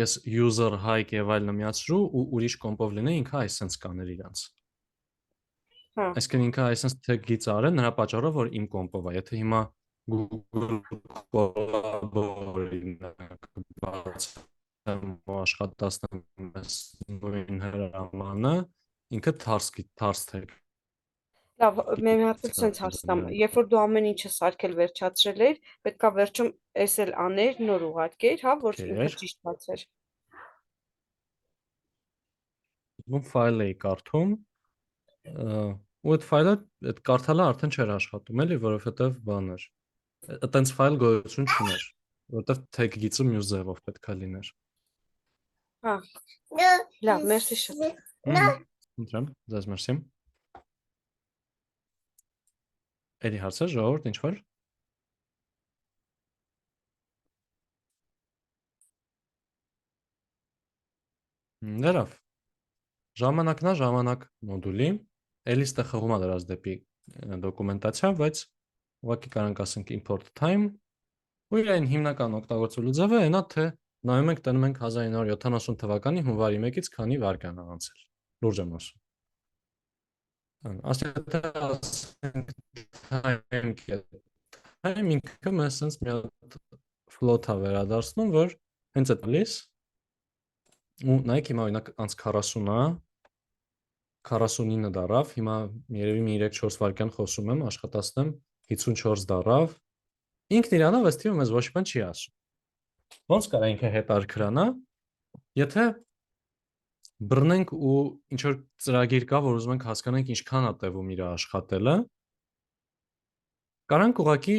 ես user hike եւ այլն միացրու ու ուրիշ կոմպով լինե ինքը այսպես կաներ իրանց։ Հա։ Այսինքն ինքը այսպես tag-ից արել նրա պատճառով որ իմ կոմպով է։ Եթե հիմա Google Collaborate-ին բացեմ ու աշխատացնեմ ես նույն հրամանը, ինքը թարս թեք։ Լավ, մեր հատ էլ սենց հարց տամ, երբ որ դու ամեն ինչը սարքել վերջացրել էր, պետքա վերջում էս էլ աներ, նոր ուղարկեր, հա, որ ինքը Կեր։ ճիշտ բացեր։ Ու ֆայլ էի կարդում, ու այդ ֆայլը այդ կարդալը արդեն չէր աշխատում, էլի, որովհետև բան էր։ Այտենց ֆայլ գոյություն չուներ, որովհետև tag գիծը մյուս ձևով պետքա լիներ։ Հա, լավ, մերսի շատ։ Ընտրեմ, ձեզ մերսի։ Էլի հարցեր, ժողովուրդ, ինչ որ։ Լավ։ Ժամանակնա ժամանակ մոդուլի, էլի ստե խղում է դրած դեպի դոկումենտացիա, բայց ուղղակի կարանք ասենք import time, ու իրեն հիմնական օգտագործելու ձևը այնա թե նայում ենք տնում ենք 1970 թվականի հունվարի 1-ից քանի վայրկյան է անցել։ Լուրջ եմ ասում։ Ասենք time ինքը մեզ sense մի հատ float-ա վերադարձնում, որ հենց է տալիս ու նայեք հիմա օրինակ անց 40-ը 49 դարավ, հիմա երևի մի 3-4 վայրկյան խոսում եմ, աշխատացնեմ 54 դարավ։ Ինքն իրանով ըստ թվում մեզ ոչ բան չի ասում։ Ոնց կարա ինքը հետարքրանա, եթե բռնենք ու ինչ որ ծրագիր կա, որ ուզում ենք հասկանանք ինչքան է տևում իր աշխատելը, կարանք ուղղակի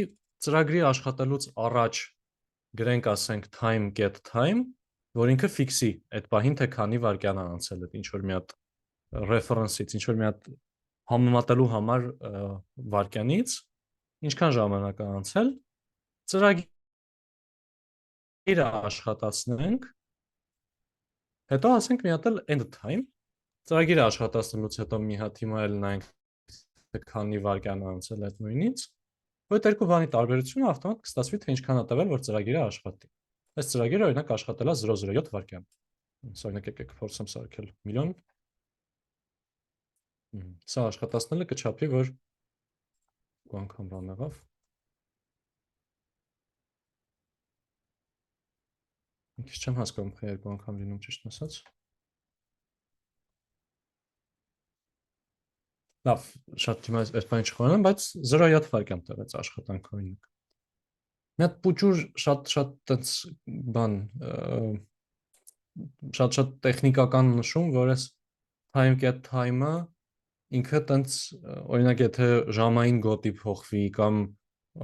ծրագրի աշխատելուց առաջ գրենք ասենք time get time, որ ինքը ֆիքսի այդ պահին թե քանի վայրկյան է անցել այդ ինչ որ մի հատ reference-ից, ինչ որ մի հատ համեմատելու համար վայրկյանից, ինչքան ժամանակ է անցել, ծրագիրը աշխատացնենք, հետո ասենք մի հատ էլ end time, ծրագիրը աշխատացնելուց հետո մի հատ հիմա էլ նայենք թե քանի վայրկյան է անցել այդ նույնից, ու այդ երկու բանի տարբերությունը ավտոմատ կստացվի թե ինչքան է տևել որ ծրագիրը աշխատի։ Այս ծրագիրը օրինակ աշխատել է 007 վայրկյան։ Օրինակ եկեք փորձեմ սարքել միլիոն։ Սա աշխատացնելը կչափի որ ու անգամ բան եղավ։ Ինչ չեմ հասկանում, թե երկու անգամ լինում ճիշտ ասած։ Լավ, շատ թիմա այս բանը չխորհեմ, բայց 0.7 վայրկյան տևեց աշխատանքը օրինակ։ Մի հատ փուճուր շատ տենց բան շատ տեխնիկական նշում, որ այս time get time-ը ինքը տենց օրինակ եթե ժամային գոտի փոխվի կամ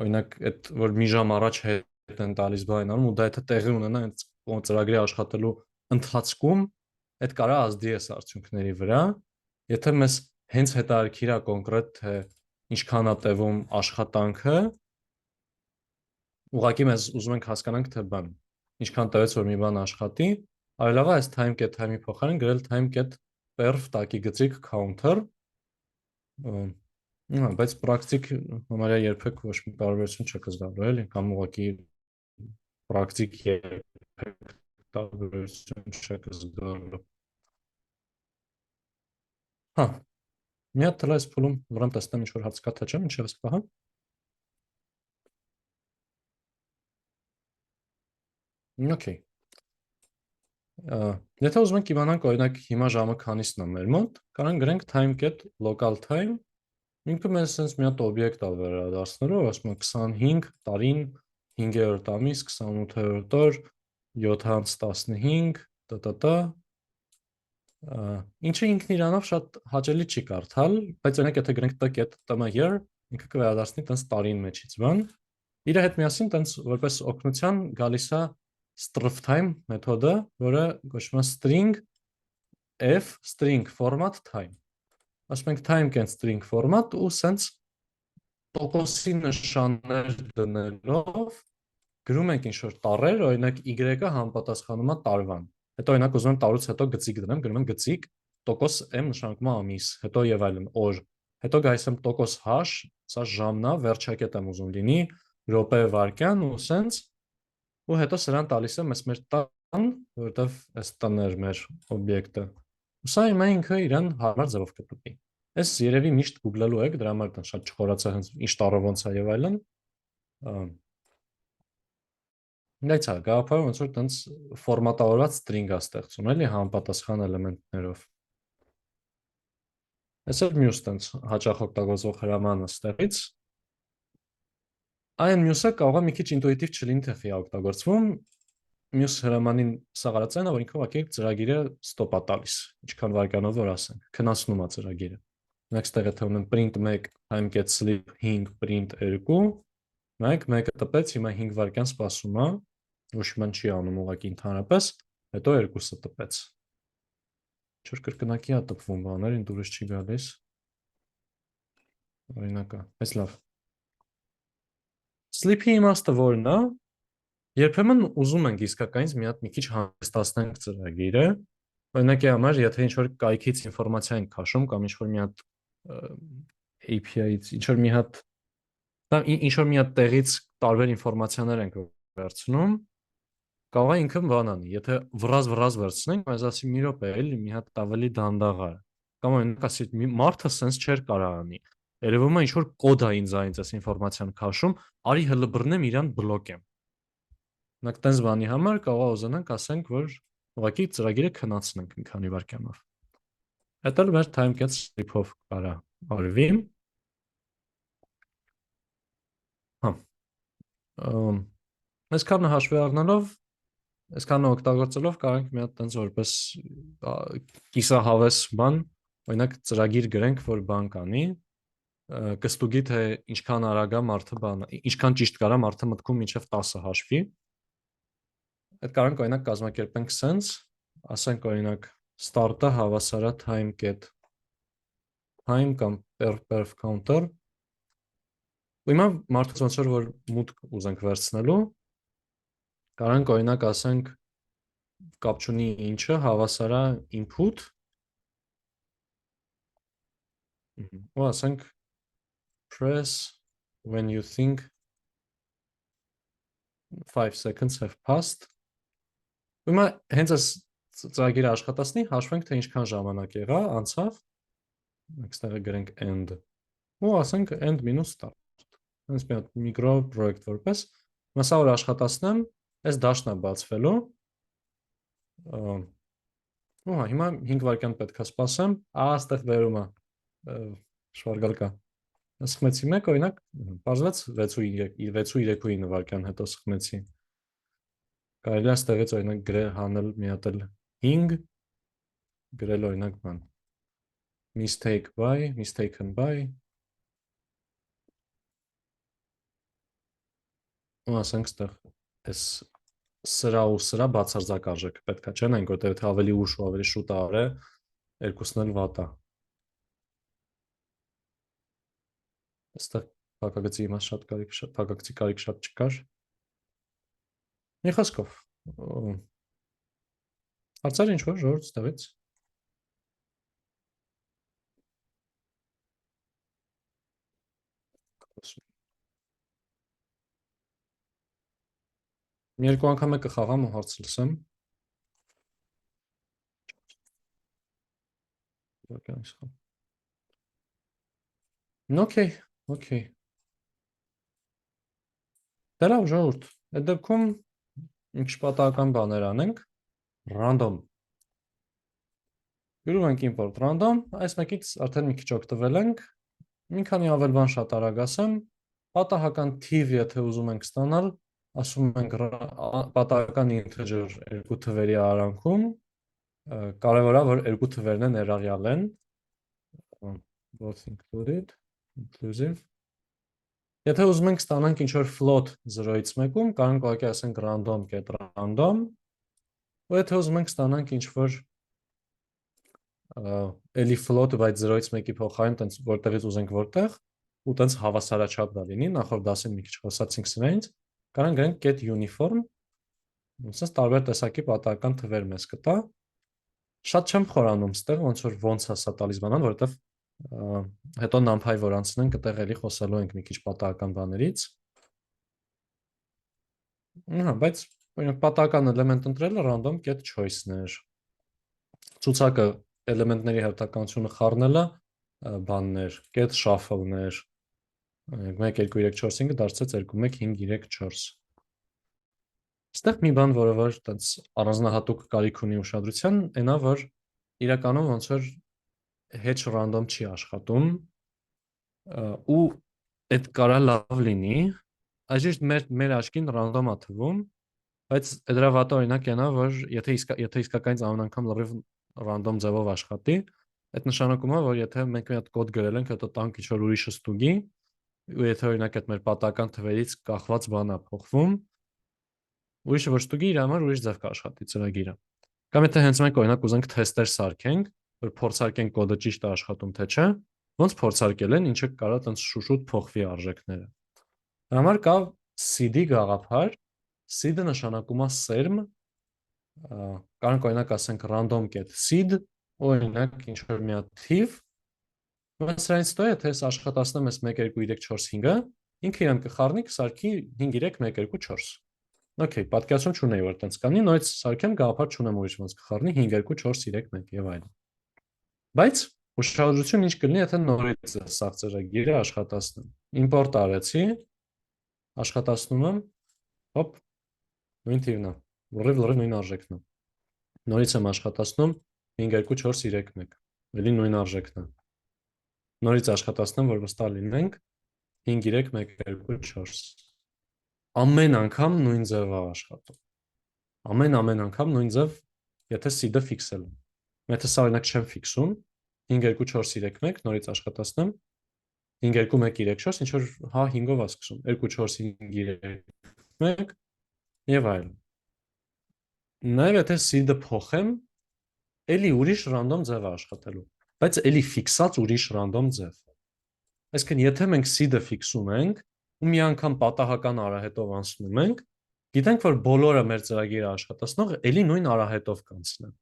օրինակ այդ որ մի ժամ առաջ հետ են տալիս բան անում ու դա եթե տեղի ունենա այդ ծրագրի աշխատելու ընթացքում այդ կարա ազդի այս արդյունքների վրա, եթե մեզ հենց հետաքրքիր է կոնկրետ թե ինչքան է տևում աշխատանքը, ուղղակի մեզ ուզում ենք հասկանանք թե բան ինչքան տևեց որ մի բան աշխատի, ավելի լավ է այս time get time-ի փոխարեն գրել time get perf տակի գծիկ counter, բայց պրակտիկ համարյա երբեք ոչ մի տարբերություն չկզդալու էլի կամ ուղղակի պրակտիկ երբեք տարբերություն չկզդալու։ Հա, մի հատ թլա այս փուլում վրամ տեսնեմ ինչ որ հարց կա թե չէ, ինչևս պահա։ Okay։ Եթե ուզում ենք իմանանք օրինակ հիմա ժամը քանիսն է մեր մոտ, կարանք գրենք time get local time, ինքը մեզ sense մի հատ օբյեկտ է վերադարձնելու, ասում է 25 տարին 5-րդ ամիս 28-րդ օր 7:15 տտտա, ինչը ինքն իրանով շատ հաճելի չի կարդալ, բայց օրինակ եթե գրենք t get tm year, ինքը կվերադարձնի տենց տարին մեջից բան, իր հետ միասին տենց որպես օգնության գալիս է strf time մեթոդը, որը կոչվում է string f string format time։ Ասում ենք time get string format ու սենց տոկոսի նշաններ դնելով գրում ենք ինչ-որ տառեր, օրինակ y-ը համապատասխանում է տարվան։ Հետո օրինակ ուզում եմ տարուց հետո գծիկ դնեմ, գրում եմ գծիկ տոկոս m նշանակում է ամիս, հետո եւ այլն օր։ Հետո գայիս եմ տոկոս h, սա ժամն է, վերջակետ եմ ուզում լինի, րոպե, վայրկյան ու սենց ու հետո սրան տալիս եմ մեր տան, որովհետև այս տան էր մեր օբյեկտը։ Ու սա հիմա ինքը իրան հարմար ձևով կտուտի։ Այս երևի միշտ Google-ելու եք, դրա համար շատ չխորացա հենց ինչ տառը ոնց է եւ այլն։ Բայց հա, գաղափարը ոնց որ տենց ֆորմատավորված string է ստեղծում, էլի համապատասխան էլեմենտներով։ Այսօր մյուս տենց հաճախ օգտագործող հրամանը ստեղից։ Այն մյուսը կարող է մի քիչ ինտուիտիվ չլինի, թե ֆիա օգտագործվում։ Մյուս հրամանին սաղարացանը, որ ինքը ուղղակի ծրագիրը ստոպ է տալիս, ինչքան վայրկյանով որ ասենք, քննացնում է ծրագիրը։ Մենք ստեղ եթե ունենք print 1 time get sleep 5 print 2, մենք 1-ը տպեց, հիմա 5 վայրկյան սպասում է, ոչ ման չի անում ուղղակի ընդհանրապես, հետո 2-ը տպեց։ Չոր կրկնակի է տպվում բաներ, ինձ դուրս չի գալիս։ Օրինակը, այս լավ։ Sleep-ի իմաստը որն է, երբեմն ուզում ենք իսկականից մի քիչ հանգստացնենք ծրագիրը, օրինակի համար, եթե ինչ-որ կայքից ինֆորմացիա ենք քաշում կամ ինչ-որ մի հատ API-ից, ինչ-որ մի հատ տեղից տարբեր ինֆորմացիաներ ենք վերցնում, կարող է ինքը բան անի, եթե վրազ վերցնենք, այս ասի մի րոպե, էլի մի հատ ավելի դանդաղ է, կամ օրինակ ասի մարդը sense չէր կարող անի, երևում է ինչ-որ կոդ է ինձ այս ինֆորմացիան քաշում, արի հələ բռնեմ իրան բլոկեմ։ Մենք տենց բանի համար կարող է ուզենանք ասենք, որ ուղղակի ծրագիրը քննացնենք մի քանի վայրկյանով։ Հետո մեր time get sleep-ով կարա արվի։ Հա։ Այսքանը հաշվի առնելով, այսքանը օգտագործելով կարող ենք մի հատ տենց որպես կիսահավես բան, օրինակ ծրագիր գրենք, որ բան կանի, կստուգի թե ինչքան արագ է մարդը բանը, ինչքան ճիշտ կարա մարդը մտքում մինչև 10-ը հաշվի։ Այդ կարող ենք օրինակ կազմակերպենք sense, ասենք օրինակ start-ը հավասար է time get time կամ perf counter։ Ու հիմա մարդուց ոնց որ մուտք ուզենք վերցնելու, կարող ենք օրինակ ասենք կապ չունի ինչը հավասար է input ու ասենք press when you think 5 seconds have passed։ Հիմա հենց այս ծրագիրը աշխատացնի, հաշվենք թե ինչքան ժամանակ եղա, անցավ, մենք ստեղը գրենք end ու ասենք end minus start։ Հենց մի հատ միկրո պրոյեկտ որպես, մասա որ աշխատացնեմ, այս դաշտն է բացվելու, ու հա, հիմա 5 վայրկյան պետք է սպասեմ, ստեղ վերում է, շվարգալ կա, սխմեցի մեկ, օրինակ, պարզվեց 6:39 վայրկյան հետո սխմեցի, կարելի է ստեղից օրինակ գրել հանել մի հատ էլ 5, գրել օրինակ բան, mistaken by, ու ասենք ստեղ այս սրա ու սրա բացարձակ արժեք պետք է չեն այն, որտեղ եթե ավելի ուշ ու ավելի շուտ արե, երկուսն էլ վատ է։ Այստեղ փակագծի իմաց փակագծի կարիք շատ չկար։ Մի խոսքով, հարցեր ինչ-որ ժողովուրդ ստեղից։ Մի երկու անգամ եկը խաղամ ու հարց լսեմ։ Okay։ Դե լավ ժողովուրդ, այդ դեպքում ինչ պատահական բաներ անենք, random։ Գրում ենք import random, այս մեկից արդեն մի քիչ օգտվել ենք, մի քանի ավել բան շատ արագ ասեմ, պատահական թիվ եթե ուզում ենք ստանալ, ասում ենք պատահական integer երկու թվերի արանքում, կարևոր է, որ երկու թվերն են ներառյալ են, both included, inclusive։ Եթե ուզում ենք ստանանք ինչ-որ float 0-ից 1-ում, կարող ենք ուղղակի ասենք random get random, ու եթե ուզում ենք ստանանք ինչ-որ էլի float, բայց 0-ից 1-ի փոխարեն, տենց որտեղից ուզենք որտեղ, ու տենց հավասարաչափ դա լինի, նախորդ դասին մի քիչ խոսացինք սրանից, կարող ենք գրենք get uniform, ասես տարբեր տեսակի պատահական թվեր մեզ կտա։ Շատ չեմ խորանում ստեղ, ոնց է սա տալիս բանան, որովհետև հետո numpy որ անցնենք, այդտեղ էլի խոսելու ենք մի քիչ պատահական բաներից։ Հա, բայց օրինակ պատահական էլեմենտ ընտրելը random get choice-ներ։ Ցուցակը էլեմենտների հերթականությունը խառնելը բաններ, get shuffle-ներ։ 1 2 3 4 5 դարձած 2 1 5 3 4։ Այստեղ մի բան, որը որ տենց առանձնահատուկ կարիք ունի ուշադրության, այնա որ իրականում ոնց որ hedge random չի աշխատում ու այդ կարա լավ լինի, այժմ մեր աչքին random-ա թվում, բայց դրա վատը օրինակ այնա, որ եթե իսկականից ամեն անգամ լրիվ random ձևով աշխատի, այդ նշանակում է, որ եթե մենք մի հատ կոդ գրել ենք, հետո տանք ինչ-որ ուրիշը ստուգի, ու եթե օրինակ այդ մեր պատահական թվերից կախված բան է փոխվում, ուրիշը որ ստուգի իր համար ուրիշ ձև կաշխատի ծրագիրը։ Կամ եթե հենց մենք օրինակ ուզենք թեստեր սարքենք, որ փորձարկենք կոդը ճիշտ է աշխատում թե չէ, ոնց փորձարկել են, ինչը կարա տենց շուշուտ փոխվի արժեքները։ Դրա համար կա seed-ի գաղափար, seed-ը նշանակում է սերմ, կարող օրինակ ասենք random.seed, օրինակ ինչ որ մի հատ թիվ, բայց սրանից հետո եթե ես աշխատացնեմ այս 1 2 3 4 5-ը, ինքը իրան կխառնի կսարքի 5 3 1 2 4։ Okay, պատկերացում չունեի որ տենց կանի, նույնիսկ սարքեմ գաղափար չունեմ ուրիշ ոնց կխառնի 5 2 4 3 1 եւ այլն։ Բայց ուշադրություն ինչ կլինի, եթե նորից սա ծրագիրը աշխատացնեմ։ Import արեցի, աշխատացնում եմ, հոպ, նույն թիվն է, լրիվ նույն արժեքն է։ Նորից եմ աշխատացնում 5 2 4 3 1, էլի նույն արժեքն է։ Նորից աշխատացնեմ, որ վստահ լինենք 5 3 1 2 4։ Ամեն անգամ նույն ձևը աշխատում։ Ամեն անգամ նույն ձև, եթե seed-ը ֆիքսել եմ։ Եթե սա օրինակ չեմ ֆիքսում, 5 2 4 3 1 նորից աշխատացնեմ 5 2 1 3 4 ինչ որ հա 5-ով է սկսում 2 4 5 3 1 եւ այլն։ Նաեւ եթե seed-ը փոխեմ, էլի ուրիշ random ձև է աշխատելու, բայց էլի ֆիքսած ուրիշ random ձև։ Այսինքն եթե մենք seed-ը ֆիքսում ենք ու մի անգամ պատահական արահետով անցնում ենք, գիտենք որ բոլորը մեր ծրագիրը աշխատացնող էլի նույն արահետով կանցնեն։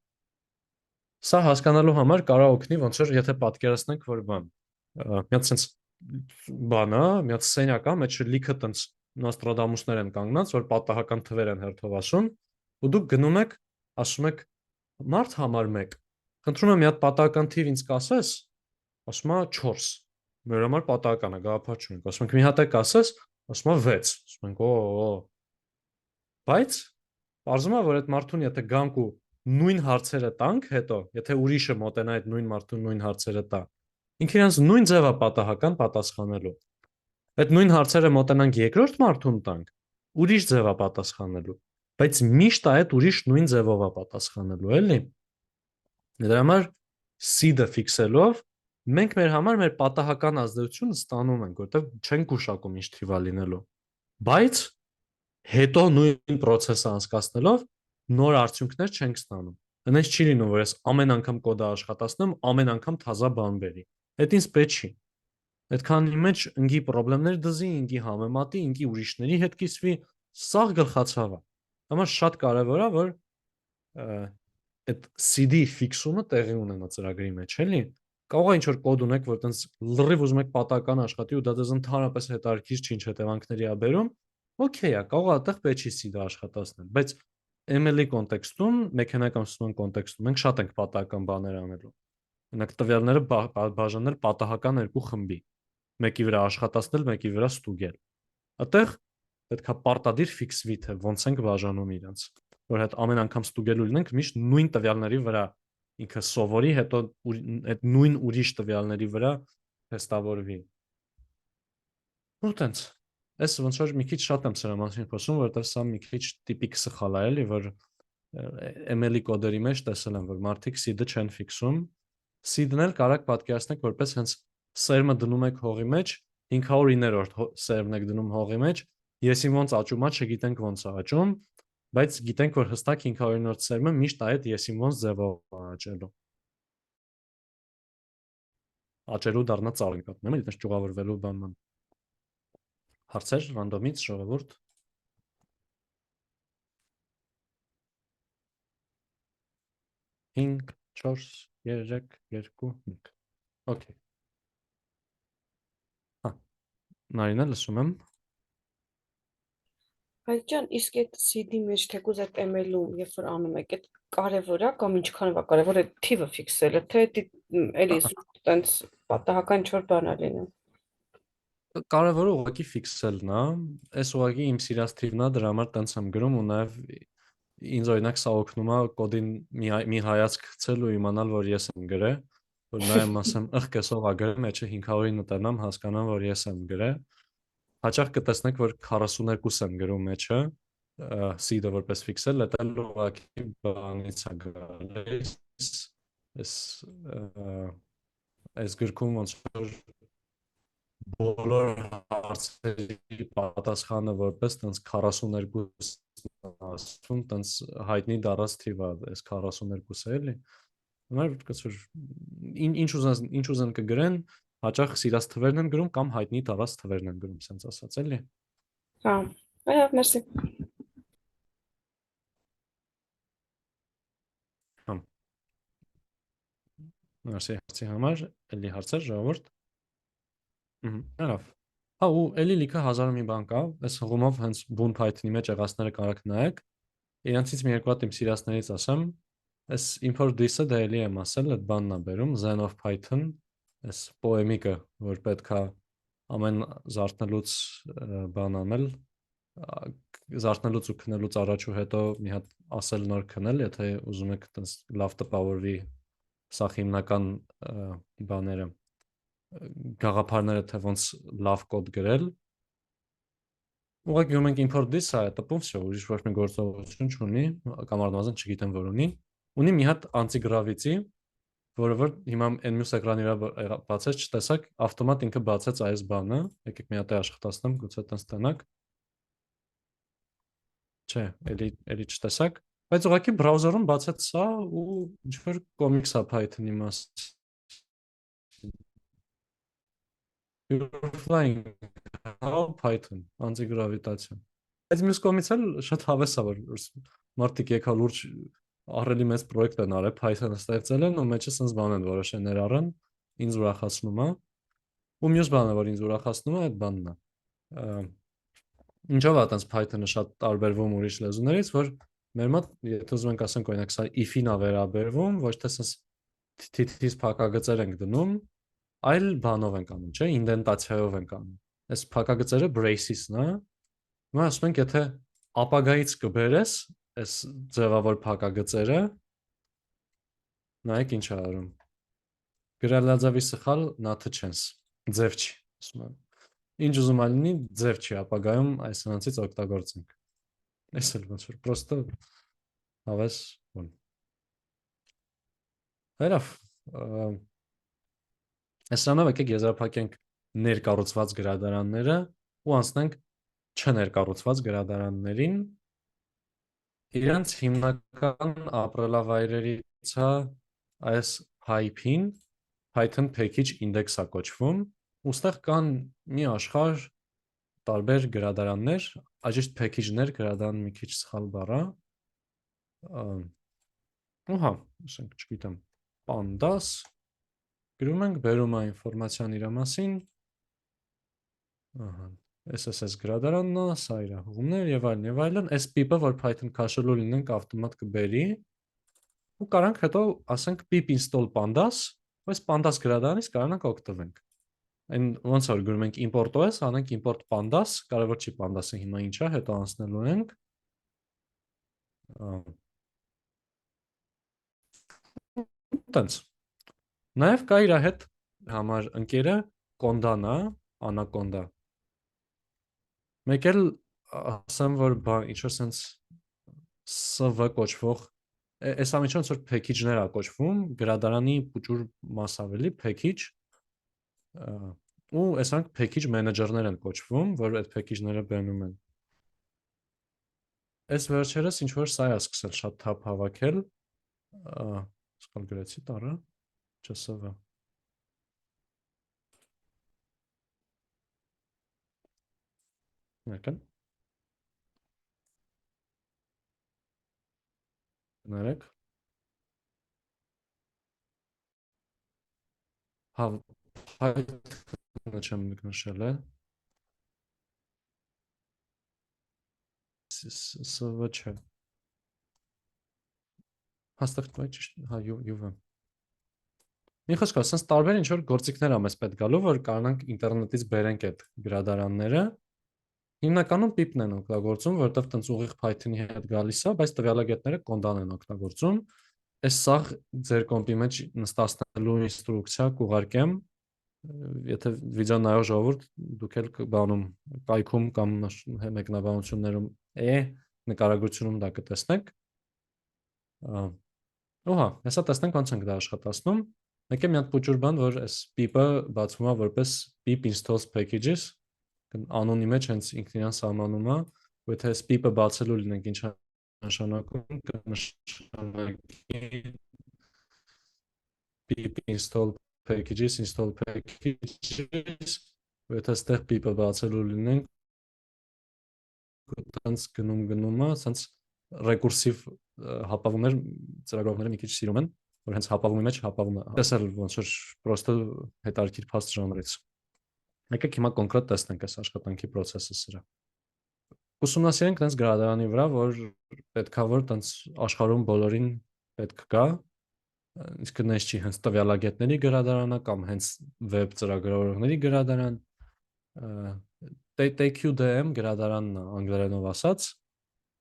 Սա հասկանալու համար կարող օգնի ոնց որ եթե պատկերացնենք որ բան, մի հատ sense բան է, մի հատ սենյակ է, մեջ լիքը տենց Նոստրադամուսներ են կանգնած, որ պատահական թվեր են հերթով ասում, ու դուք գնում եք, ասում եք մարդ համար 1։ Խնդրում եմ մի հատ պատահական թիվ ինձ կասես, ասում է 4։ Մեր համար պատահական է, գաղափար չունենք, ասում ենք մի հատ եք ասես, ասում է 6, ասում ենք օ։ Բայց պարզվում է, որ այդ մարդուն եթե գանք ու նույն հարցերը տանք հետո, եթե ուրիշը մոտենա այդ նույն մարդուն նույն հարցերը տա, ինքը իրանց նույն ձևը պատահական պատասխանելու։ Այդ նույն հարցերը մոտենանք երկրորդ մարդուն տանք, ուրիշ ձևը պատասխանելու, բայց միշտ այդ ուրիշ նույն ձևով է պատասխանելու, էլի։ Դրա համար seed-ը ֆիքսելով մենք մեր համար մեր պատահական ազդեցությունը ստանում ենք, որտեղ չենք գուշակում ինչ թիվա լինելու։ Բայց հետո նույն process-ը անցկացնելով նոր արդյունքներ չենք ստանում։ Այնպես չի լինում, որ ես ամեն անգամ կոդը աշխատացնեմ, ամեն անգամ թազա բան բերի։ Այդ ինձ պետք չի։ Այդքանի մեջ ընկի խնդիրներ դզի, ընկի համեմատի, ընկի ուրիշների հետ կիսվի, սաղ գլխացավ է։ Համար շատ կարևոր է, որ այդ CD ֆիքսումը տեղի ունենա ծրագրի մեջ, էլի։ Կարող է ինչ-որ կոդ ունեք, որ տենց լրիվ ուզում եք պատահական աշխատի ու դա դες ընդհանրապես հետաքրքիր չի, ինչ հետևանքների է բերում, օքեյ է, կարող է այդտեղ պետք չի CD աշխատացնել, բայց ML-ի կոնտեքստում, մեխանիկական ուսումնական կոնտեքստում մենք շատ ենք պատահական բաներ անելու։ Օրինակ տվյալները բաժանել պատահական երկու խմբի, մեկի վրա աշխատացնել, մեկի վրա ստուգել։ Այդտեղ պետքա պարտադիր ֆիքսվի թե ոնց ենք բաժանում իրենց, որ հետ ամեն անգամ ստուգելու լինենք միշտ նույն տվյալների վրա ինքը սովորի, հետո այդ նույն ուրիշ տվյալների վրա թեստավորվի։ Ու տենց Այս ոնց որ մի քիչ շատ եմ սրա մասին խոսում, որովհետև սա մի քիչ տիպիկ սխալ է, էլի, որ ML-ի կոդերի մեջ տեսել եմ, որ մարդիկ seed-ը չեն ֆիքսում։ Seed-ն էլ կարակ պատկերացնեք որպես հենց սերմը դնում եք հողի մեջ, 509-րդ սերմն եք դնում հողի մեջ, եսին ոնց աճում է, չգիտենք ոնց է աճում, բայց գիտենք, որ հստակ 500-րդ սերմը միշտ այդ եսին ոնց ձևով է աճելու։ Աճելու դառնա ծառ ենք պատմում, էլի, այդպես ճյուղավորվելու բանման։ Հարցեր ռանդոմից ժողովուրդ 5 4 3 2 1 Okay. Նարինա լսում եմ։ Հայկ ջան, իսկ այդ CD-ի մեջ թեկուզ այդ ML-ում, երբ որ անում եք, այդ կարևոր է կամ ինչքանով է կարևոր այդ թիվը ֆիքսելը, թե էլի տենց պատահական ինչ-որ բան է լինում։ Կարևորը ուղղակի ֆիքսելն է, այս ուղղակի իմ սիրած թիվն է, դրա համար տենց եմ գրում ու նաև ինձ օրինակ սա օգնում է կոդին մի հայացք գցել ու իմանալ, որ ես եմ գրել, որ նայեմ ասեմ, կեսով ա գրել, մեջը 500-ին մտնամ, հասկանամ, որ ես եմ գրել։ Հաճախ կտեսնեք, որ 42 եմ գրում մեջը, seed-ը որպես ֆիքսել, դա ուղղակի բանից է գալիս, այս այս գրքում ոնց որ բոլոր հարցերի պատասխանը որպես տենց 42-ն ասում, տենց հայտնի դարած թիվ է, այս 42-ը էլի։ Հիմար կցուր ինչ ուզեն կգրեն, հաճախ սիրած թվերն են գրում կամ հայտնի դարած թվերն են գրում, սենց ասած էլի։ Հա, այո, մերսի։ Հա։ Մերսի հարցի համար, էլի հարցեր ժողովուրդ։ Լավ։ Հա ու էլի լիքը հազար մի բան կա, այս հղումով հենց բուն Python-ի մեջ եղածները կարաք նայեք։ Իրանցից մի երկու հատ իմ սիրածներից ասեմ, այս import this-ը դա էլի եմ ասել, այդ բանն է բերում, Zen of Python, այս պոեմիկը, որ պետք է ամեն զարթնելուց բան անել, զարթնելուց ու քնելուց առաջ ու հետո մի հատ ասել նոր քնել, եթե ուզում եք տենց լավ տպավորվի սա հիմնական բաները գաղափարները թե ոնց լավ կոդ գրել։ Ուղղակի մենք import this-ը տպում всё, ուրիշ ոչ մի գործողություն չունի, կամ առնվազն չգիտեմ որ ունի մի հատ անտիգրավիցի, որը որ հիմա այն մյուս էկրանի վրա բացեց, չտեսակ, ավտոմատ ինքը բացեց այս բանը, եկեք մի հատ աշխատացնեմ, գուցե տենց տենակ։ Չէ, էլի չտեսակ, բայց ուղղակի բրաուզերում բացեց սա ու ինչ որ կոմիքս է Python-ի մաս։ You're flying, how Python, անտիգրավիտացիա։ Այս մյուս կողմից էլ շատ հավես է, որ մարդիկ եկա լուրջ ահռելի մեծ պրոյեկտ են արել, Python-ը ստեղծել են ու մեջը sense բան են որոշել ներառեն, ինձ ուրախացնում է։ Ու մյուս բանը, որ ինձ ուրախացնում է, այդ բանն է։ Ինչով է տենց Python-ը շատ տարբերվում ուրիշ լեզուներից, որ մեր մոտ, եթե ուզում ենք ասենք օրինակ սա if-ին է վերաբերվում, ոչ թե sense թիթիզ փակագծեր ենք դնում, այլ բանով ենք անում, չէ, ինդենտացիայով ենք անում։ Այս փակագծերը braces-ն է։ Հիմա ասում ենք, եթե ապագայից կբերես այս ձևավոր փակագծերը, նայեք ինչ է արում։ Գրելաձևի սխալ not a chance, ձև չի, ասում եմ։ Ինչ ուզում է լինի, ձև չի, ապագայում այս նրանցից օգտագործենք։ Այս էլ ոնց որ պրոստը հավես բան։ Հերավ, այսրանով եկեք եզրափակենք ներկառուցված գրադարանները ու անցնենք չներկառուցված գրադարաններին։ Իրանց հիմնական ապրելավայրերից է այս hype-ին, Python package index է կոչվում, ուստեղ կան մի աշխարհ տարբեր գրադարաններ, այժմ package-ներ, գրադարան մի քիչ սխալ բառ է։ Ու հա, ասենք, չգիտեմ, pandas գրում ենք, բերում է ինֆորմացիան իր մասին։ Ահա, SSS գրադարանն է, սա իր հղումներ եւ այլն եւ այլն, այս pip-ը, որ Python քաշելու լինենք, ավտոմատ կբերի։ Ու կարանք հետո ասենք pip install pandas, այս pandas գրադարանից կարանք օգտվենք։ Այն ոնց որ գրում ենք import os, անենք import pandas, կարևոր չի pandas-ը հիմա ինչ է, հետո անցնելու ենք։ Տենց։ Նաև կա իր հետ համար ընկերը Conda-ն է, Anaconda։ Մեկ էլ ասեմ, որ ինչ որ sense SV կոչվող, այս ամիջը ոնց որ package-ներ է կոչվում, գրադարանի փուճուր մաս ավելի package, ու այսանք package manager-ներ են կոչվում, որ այդ package-ները բերում են։ Այս վերջերս ինչ որ սա է սկսել շատ թափ հավաքել, սխալ գրեցի տառը, չսվ։ Ներկան։ Ներեք։ Հա, Python-ը չեմ նշել է։ SV չէ։ Հաստատ ճիշտ, հա, UV։ Մի խոսքով, ասենց տարբեր ինչ որ գործիքներ ա մեզ պետք գալու, որ կարողանանք ինտերնետից բերենք այդ գրադարանները։ Հիմնականում pip-ն են օգտագործում, որովհետև տենց ուղիղ Python-ի հետ գալիս է, բայց տվյալագետները Condan են օգտագործում։ Այս սաղ ձեր կոմպի մեջ նստացնելու ինստրուկցիա կուղարկեմ, եթե վիդեո նայող ժողովուրդ դուք էլ բանում կայքում կամ մեկնաբանություններում նկարագրությունում դա կտեսնեք։ Ուհա, հեսա տեսնենք ոնց ենք դա աշխատացնում։ Մեկ է մի հատ փոքր բան, որ այս pip-ը բացվում է որպես pip installs packages, անոնի մեջ հենց ինքն իրան սահմանում է, ու եթե այս pip-ը բացելու լինենք ինչ նշանակում, կնշանակի pip install packages, ու եթե այստեղ pip-ը բացելու լինենք, տենց գնում է, սենց ռեկուրսիվ հապավումներ ծրագրողները մի քիչ սիրում են, որ հենց հապավումի մեջ հապավում է։ Տեսել ոնց որ պրոստը հետարքիր փաստ ժանրից։ Եկեք հիմա կոնկրետ տեսնենք այս աշխատանքի process-ը սրա։ Ուսումնասիրենք տենց գրադարանի վրա, որ պետքա որ տենց աշխարհում բոլորին պետք գա, իսկ նես չի հենց տվյալագետների գրադարանը կամ հենց վեբ ծրագրավորողների գրադարան, TQDM գրադարանն է անգլերենով ասած,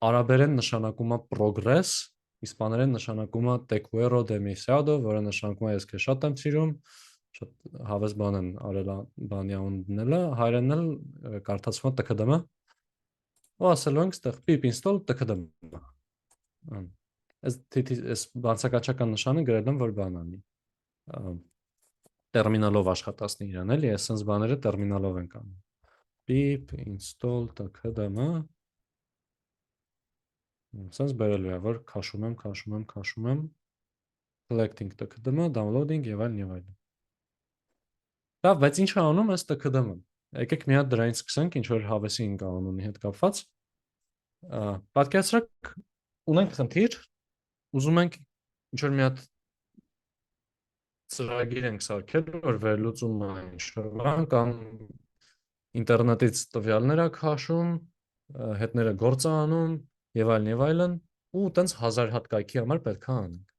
արաբերեն նշանակում է progress, իսպաներեն նշանակում է tequero demasiado, որը նշանակում է ես քեզ շատ եմ սիրում, շատ հավես բան են արել բանի անուն դնելը, հայերենն էլ կարդացվում է TKDM, ու ասելու ենք ստեղ pip install TKDM։ Այս բացակայական նշանը գրել եմ, որ բան անի, տերմինալով աշխատացնի իրան էլի, այս սենց բաները տերմինալով ենք անում։ Pip install TKDM, սենց բերելու է, որ քաշում եմ, collecting TKDM, downloading եւ այլն։ Լավ, բայց ինչ է անում այս TKDM-ը։ Եկեք մի հատ դրանից սկսենք, ինչ որ հավեսի ենք անունի հետ կապված։ Պատկերացրեք, ունենք խնդիր, ուզում ենք ինչ որ մի հատ ծրագիր ենք սարքել, որ վերլուծում է ինչ-որ բան կամ ինտերնետից տվյալներ ա քաշում, հետները գործ ա անում եւ այլն, ու տենց 1000 հատ կայքի համար պետք է անենք։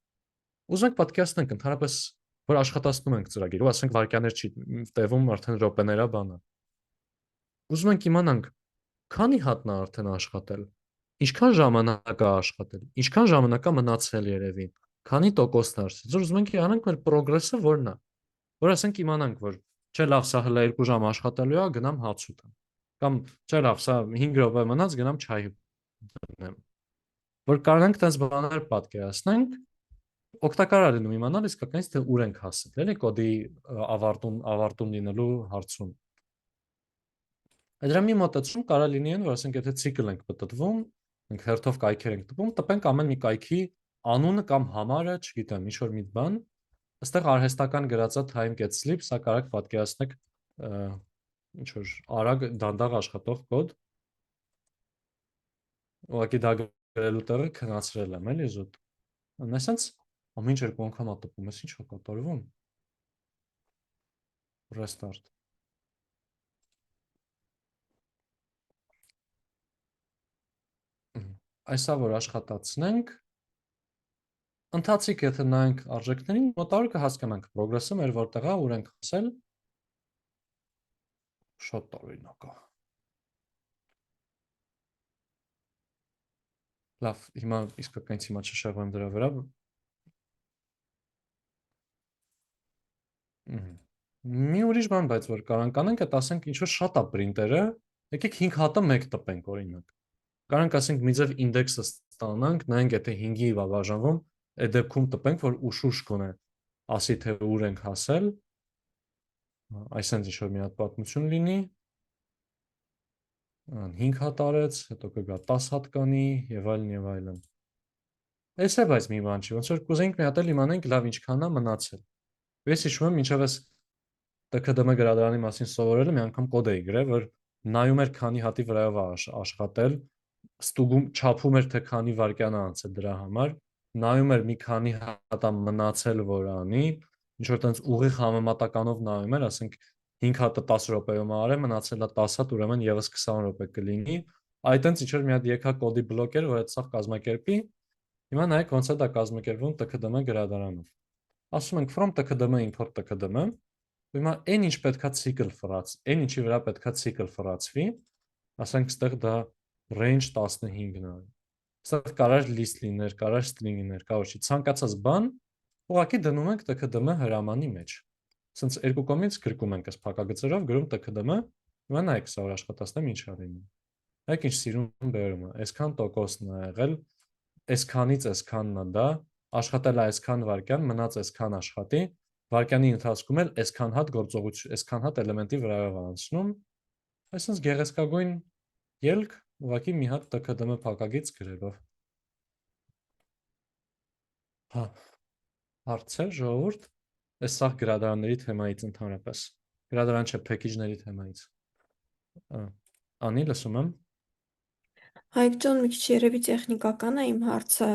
Ուզում ենք պատկերացնենք ընդհանրապես որ աշխատացնում ենք ծրագիր, ու ասենք վայրկյաններ չի տևում, արդեն րոպեներ ա բանը։ Ուզում ենք իմանանք, քանի հատն է արդեն աշխատել, ինչքան ժամանակ ա աշխատել, ինչքան ժամանակ ա մնացել երևի, քանի տոկոսն ա արժել։ Ուզում ենք իմանանք մեր progress-ը որն է, որ ասենք իմանանք, որ չէ լավ, սա հələ 2 ժամ աշխատելու է, գնամ հաց ուտեմ։ Կամ չէ լավ, սա 5 րոպե մնաց, գնամ չայ դնեմ։ Որ կարողանանք տես բաներ պատկերացնենք, օգտակար է լինում իմանալ իսկականից թե ուր ենք հասել, էլի կոդի ավարտում լինելու հարցում։ Դրա մի մոտեցում կարա լինի այն, որ ասենք եթե ցիկլ ենք պատտվում, մենք հերթով կայքեր ենք տպում, տպենք ամեն մի կայքի անունը կամ համարը, չգիտեմ, ինչ որ մի բան, այստեղ արհեստական գրածա time get sleep, սա կարաք պատկերացնեք ինչ որ արագ դանդաղ աշխատող կոդ։ Ուղղակի դա գրելու տեղը քնացրել եմ, էլի զուտ։ Այսինքն ամեն ինչ երկու անգամ ատպում ես, ինչ է կատարվում։ Restart։ Այսա որ աշխատացնենք, ընթացիկ եթե նայենք արժեքներին, մոտավոր կհասկանանք progress-ը մեր որտեղ է, ուր ենք հասել։ Շատ տարօրինակ է։ Լավ, հիմա իսկականից հիմա չշեղվեմ դրա վրա։ Մի ուրիշ բան, բայց որ կարանք անենք, այդ ասենք ինչ որ շատ է printer-ը, եկեք 5 հատը 1 տպենք օրինակ։ Կարանք ասենք մի ձև ինդեքսը ստանանք, նայենք եթե 5-ի բաժանվում, այդ դեպքում տպենք, որ ուշուշ կոնե ասի թե ուր ենք հասել։ Այսինքն ինչ որ մի հատ պատմություն լինի։ 5 հատ արեց, հետո կգա 10 հատ կանի եւ այլն։ Էս է բայց մի բան չի, ոնց որ կուզենք մի հատ էլ իմանանք լավ ինչքան է մնացել։ Ես հիշում եմ մինչև այս TKDM գրադարանի մասին սովորելը մի անգամ կոդ էի գրել, որ նայում էր քանի հատի վրայով աշխատել, ստուգում չափում էր թե քանի վայրկյան է անցել դրա համար, նայում էր մի քանի հատ է մնացել որ անի, ինչ որ տենց ուղիղ համեմատականով նայում էր, ասենք 5 հատը 10 րոպեում արել, մնացել է 10 հատ, ուրեմն եւս 20 րոպե կլինի։ Այդ տենց ինչ որ մի հատ եկա կոդի բլոկ էր, որ այդ սա կազմակերպի։ Հիմա նայեք ոնց է դա կազմակերպվում TKDM գրադարանով։ ասում ենք from tkdm import tkdm, ու հիմա այն ինչ պետքա cycle ֆրաց, այն ինչի վրա պետքա cycle ֆրացվի, ասենք ստեղ դա range 15-ն է։ Ստեղ կարար list լիներ, կարար string լիներ, կարող չի ցանկացած բան, ուղղակի դնում ենք tkdm հրամանի մեջ։ Սենց երկու կողմից գրկում ենք այս փակագծերով, գրում tkdm, հիմա նայեք սա որ աշխատացնեմ ինչ ա լինում։ Այդ ինչ սիրուն բերում է, այսքան տոկոսն է եղել, այսքանից այսքանն է դա, աշխատել է այսքան վայրկյան, մնաց այսքան աշխատի, վայրկյանի ընթացքում էլ այսքան հատ գործողություն, այսքան հատ էլեմենտի վրայով անցնում, այսինքն գեղեցկագույն ելք, ուղղակի մի հատ tkdm փակագիծ գրելով։ Հա, հարցեր, ժողովուրդ, այս սա գրադարանների թեմայից ընդհանրապես, գրադարան չէ, package-ների թեմայից։ Անի, լսում եմ։ Հայկ ջան, մի քիչ երևի տեխնիկական է իմ հարցը։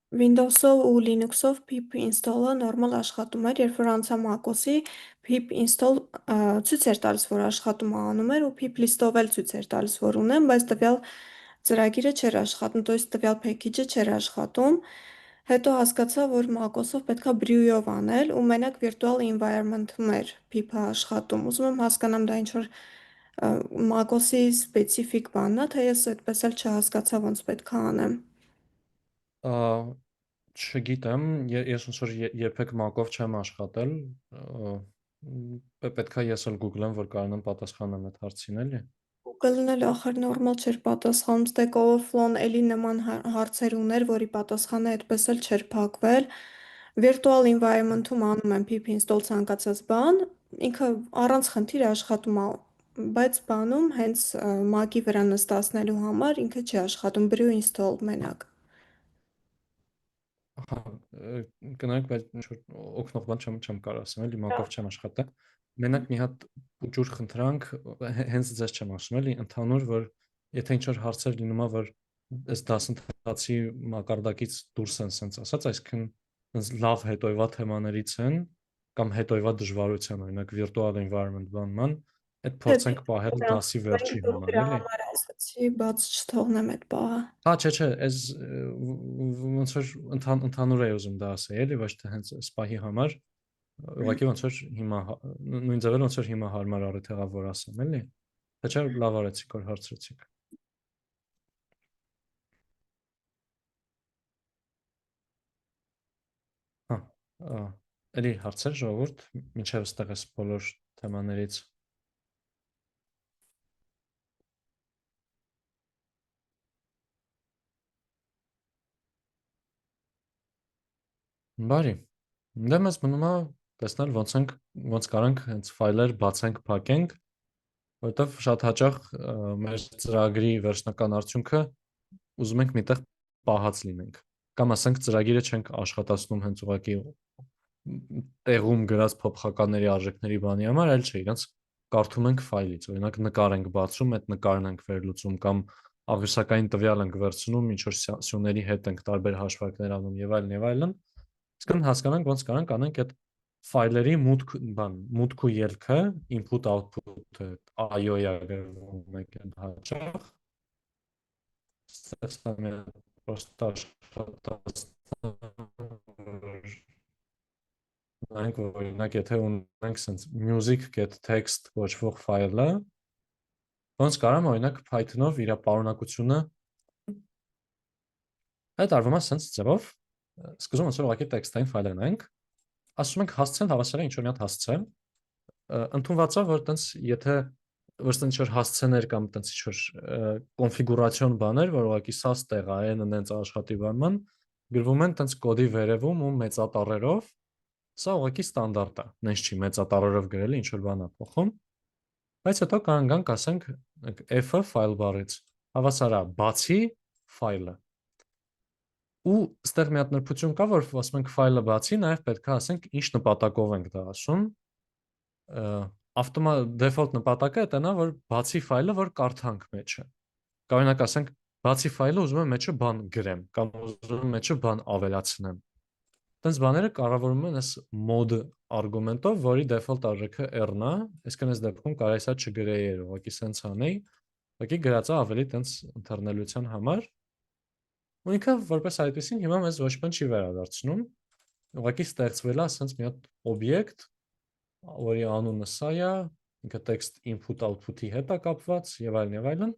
Windows-ով ու Linux-ով pip install-ը նորմալ աշխատում էր, երբ որ անցա Mac-OS-ի pip install ցույց էր տալիս, որ աշխատում է անում էր ու pip list-ով էլ ցույց էր տալիս, որ ունեմ, բայց տվյալ ծրագիրը չէր աշխատում, то есть տվյալ package-ը չէր աշխատում։ Հետո հասկացա, որ Mac-OS-ով պետքա brew-ով անել ու մենակ virtual environment-ում էր pip-ը աշխատում։ Ուզում եմ հասկանամ դա ինչ որ Mac-OS-ի սպეციფიկ բանն է, թե ես այդպես էլ չհասկացա ոնց պետք է անեմ։ Չգիտեմ, ես ոնց որ երբեք Mac-ով չեմ աշխատել, պետք է ես էլ Google-եմ, որ կարողանամ պատասխանեմ այդ հարցին, էլի։ Google-ն էլ ախր նորմալ չէր պատասխանում, Stack Overflow-ն էլի նման հարցեր ուներ, որի պատասխանը այդպես էլ չէր փակվել։ Virtual environment-ում անում եմ pip install ցանկացած բան, ինքը առանց խնդիր աշխատում է, բայց բանում հենց Mac-ի վրա նստացնելու համար ինքը չի աշխատում, brew install մենակ։ Կնայեք, բայց ինչ որ օգնող բան չեմ կարող ասեմ, էլի Mac-ով չեմ աշխատել։ Մենակ մի հատ ուժուր խնդրանք, հենց ձեզ չեմ ասում, էլի ընդհանուր, որ եթե ինչ որ հարցեր լինում է, որ այս դասընթացի մակարդակից դուրս են sense ասած, այսինքն sense լավ հետոյվա թեմաներից են կամ հետոյվա դժվարության, օրինակ virtual environment բանման, այդ փորձենք պահել դասի վերջի համար, Դրա էլի։ համար ասացի, բաց չթողնեմ այդ բանը։ Հա, չէ, այս ոնց որ ընդհանուր է ուզում դա ասել, էլի, ոչ թե հենց սպահի համար, ուղղակի ոնց որ հիմա նույն ձևով ոնց որ հիմա հարմար առիթ եղավ որ ասեմ, էլի։ Թե չէ լավ արեցիք, որ հարցրեցիք։ Հա, էլի հարցեր ժողովուրդ, մինչև ստեղ էս բոլոր թեմաներից։ Բարի։ Դե մեզ մնում է տեսնել ոնց կարանք հենց ֆայլեր բացենք, փակենք, որովհետև շատ հաճախ մեր ծրագրի վերջնական արդյունքը ուզում ենք միտեղ պահած լինենք։ Կամ ասենք ծրագիրը չենք աշխատացնում հենց ուղղակի տեղում գրած փոփոխականների արժեքների բանի համար, այլ չէ, իրենց կարդում ենք ֆայլից, օրինակ նկար ենք բացում, այդ նկարն ենք վերլուծում կամ աղյուսակային տվյալ ենք վերցնում, ինչ որ սյուների հետ ենք տարբեր հաշվարկներ անում եւ այլն եւ այլն։ Իսկ հասկանանք ոնց կարանք անենք այդ ֆայլերի մուտք ու ելքը, input output-ը IO-յա գրվում է հաճախ։ Ստացվում է պրոստը աշխատանք, օրինակ եթե ունենք sense music.txt կոչվող ֆայլը, ոնց կարամ օրինակ Python-ով իր պարունակությունը այդ արվում է sense ձևով, սկզբում ոնց որ ուղղակի տեքստային ֆայլ ունենք, ասում ենք հասցեն հավասար է ինչ որ մի հատ հասցեն, ընդունված է որ տենց եթե ոչ ինչ որ հասցեներ կամ տենց ինչ որ կոնֆիգուրացիոն բաներ, որ ուղղակի սա ստեղ է, այն այնց աշխատի բանման, գրվում են տենց կոդի վերևում ու մեծատառերով, սա ուղղակի ստանդարտ է, նենց չի մեծատառերով գրել ինչ որ բան է փոխում, բայց հետո կանգանք ասենք f-ը ֆայլ բառից, հավասար է բացի ֆայլը։ Ու ստեղ մի հատ նրբություն կա, որ ասում ենք ֆայլը բացի, նաև պետք է ասենք ինչ նպատակով ենք դա ասում։ Default նպատակը դա որ բացի ֆայլը, որ կարդանք մեջը։ Կամ օրինակ ասենք բացի ֆայլը ուզում եմ մեջը բան գրեմ, կամ ուզում եմ մեջը բան ավելացնեմ։ Տենց բաները կառավարվում են այս mod արգումենտով, որի default արժեքը r-ն է, այսինքն այս դեպքում կարելի է սա չգրեի, ուղղակի սենց անեի, ուղղակի գրածա ավելի տենց ընթերնելության համար։ Ու ինքը որպես այդպեսին հիմա մեզ ոչ բան չի վերադարձնում, ուղղակի ստեղծվել է ասենց մի հատ օբյեկտ, որի անունը սա է, ինքը text input output-ի հետ է կապված եւ այլն։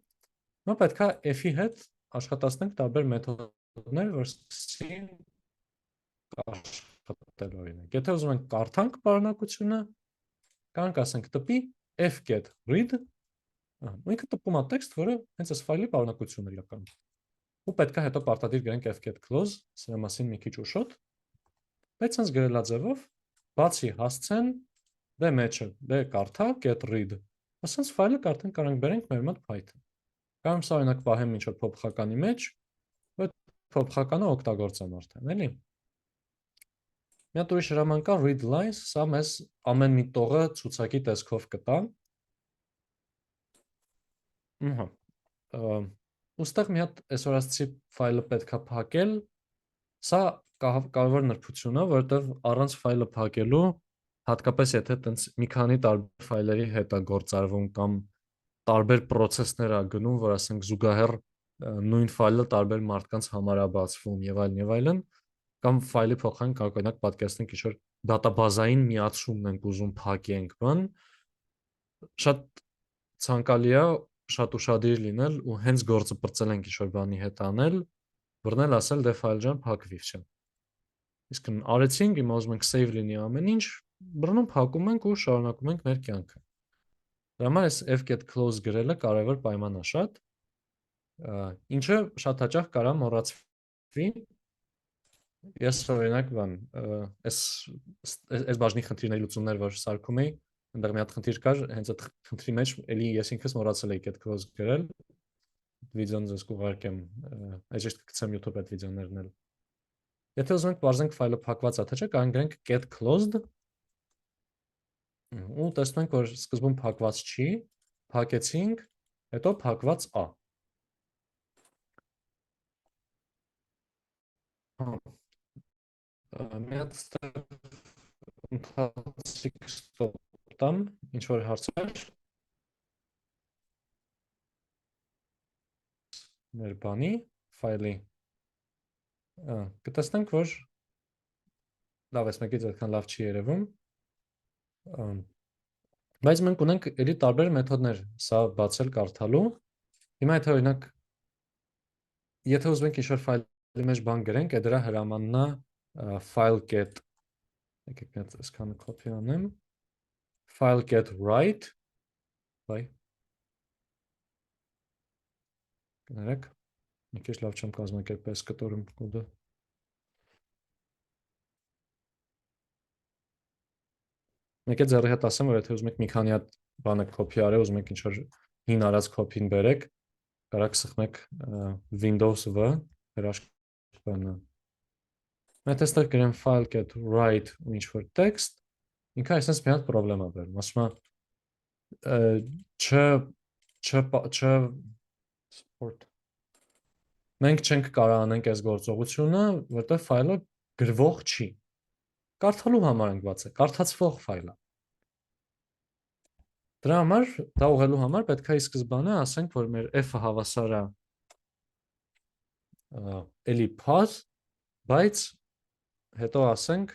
Նա պետք է f-ի հետ աշխատացնենք տարբեր մեթոդներ, որ սկսին աշխատել օրինակ։ Եթե ուզում ենք կարդանք պարունակությունը, կանք ասենք տպի f.read, ինքը տպում է տեքստ, որը հենց այս ֆայլի պարունակությունն է իրականում։ Ու պետք է հետո պարտադիր գրենք f.close, սրա մասին մի քիչ ուշոտ, բայց հենց գրելա ձևով, բացի հասցեն, դե մեջը, դե կարդա, get read, ասենց ֆայլը արդեն կարող ենք բերենք մեր մոտ Python։ Կամ սա օրինակ պահեմ ինչ-որ փոփոխականի մեջ, այդ փոփոխականը օգտագործեմ արդեն, էլի։ Մի հատ ուրիշ հրաման կա read lines, սա մեզ ամեն մի տողը ցուցակի տեսքով կտա։ Ուստեղ մի հատ այսօր ասացի ֆայլը պետք է փակել, սա կարևոր նրբություն է, որովհետև առանց ֆայլը փակելու, հատկապես եթե տենց մի քանի տարբեր ֆայլերի հետ է գործարվում կամ տարբեր process-ներ է գնում, որ ասենք զուգահեռ նույն ֆայլը տարբեր մարդկանց համար է բացվում եւ այլն, կամ ֆայլի փոխանակ կարող օրինակ պատկերացնենք ինչ-որ դատաբազային միացումն ենք ուզում փակենք, բան, շատ ցանկալի է, շատ ուշադիր լինել ու հենց գործը բրծել ենք ինչ-որ բանի հետ անել, բռնել ասել դե ֆայլ ջան փակվի, վсё։ Իսկ արեցինք, հիմա ուզում ենք save լինի ամեն ինչ, բռնում փակում ենք ու շարունակում ենք մեր կյանքը։ Դրա համար այս f.close գրելը կարևոր պայման է շատ, ինչը շատ հաճախ կարա մոռացվի։ Ես օրինակ բան, այս բաժնի խնդիրների լուծումներ, որ սարքում էի, այնտեղ մի հատ խնդիր կար, հենց այդ խնդրի մեջ էլի ես ինքս մոռացել էի get-close գրել, վիդեոն ձեզ կուղարկեմ, այժմ կգցեմ YouTube այդ վիդեոներն էլ։ Եթե ուզում ենք բարձենք ֆայլը փակված է թե չէ, կարող ենք get closed ու տեսնում ենք, որ սկզբում փակված չի, փակեցինք, հետո փակված է։ Մի հատ ընթացիկ ստոպտամ, ինչ-որ հարցեր մեր բանի, ֆայլի, կտեսնենք, որ լավ ես մեկից այդքան լավ չի երևում, բայց մենք ունենք էլի տարբեր մեթոդներ սա բացել կարդալու, հիմա եթե օրինակ, եթե ուզում ենք ինչ-որ ֆայլի մեջ բան գրենք, է դրա հրամանն է file get, եկեք մի հատ այսքանը copy անեմ, file get write, բայ, կներեք, մի քիչ լավ չեմ կազմակերպել այս կտորում կոդը։ Մեկ է ձեռի հետ ասեմ, որ եթե ուզում եք մի քանի հատ բանը copy արել, ուզում եք ինչ-որ հին արած copy-ն բերեք, կարաք սխմեք Windows V, հրաշքանը։ Մենք այստեղ գրեմ file get write ու ինչ-որ text, ինքը այսպես մի հատ պրոբլեմ է բերում, ասում է support մենք չենք կարող անենք այս գործողությունը, որտեղ ֆայլը գրվող չի։ Կարդալու համար ենք բացել, կարդացվող ֆայլ է։ Դրա համար, դա ուղղելու համար պետք է ի սկզբանե ասենք, որ մեր f-ը հավասար է էլի path, բայց հետո ասենք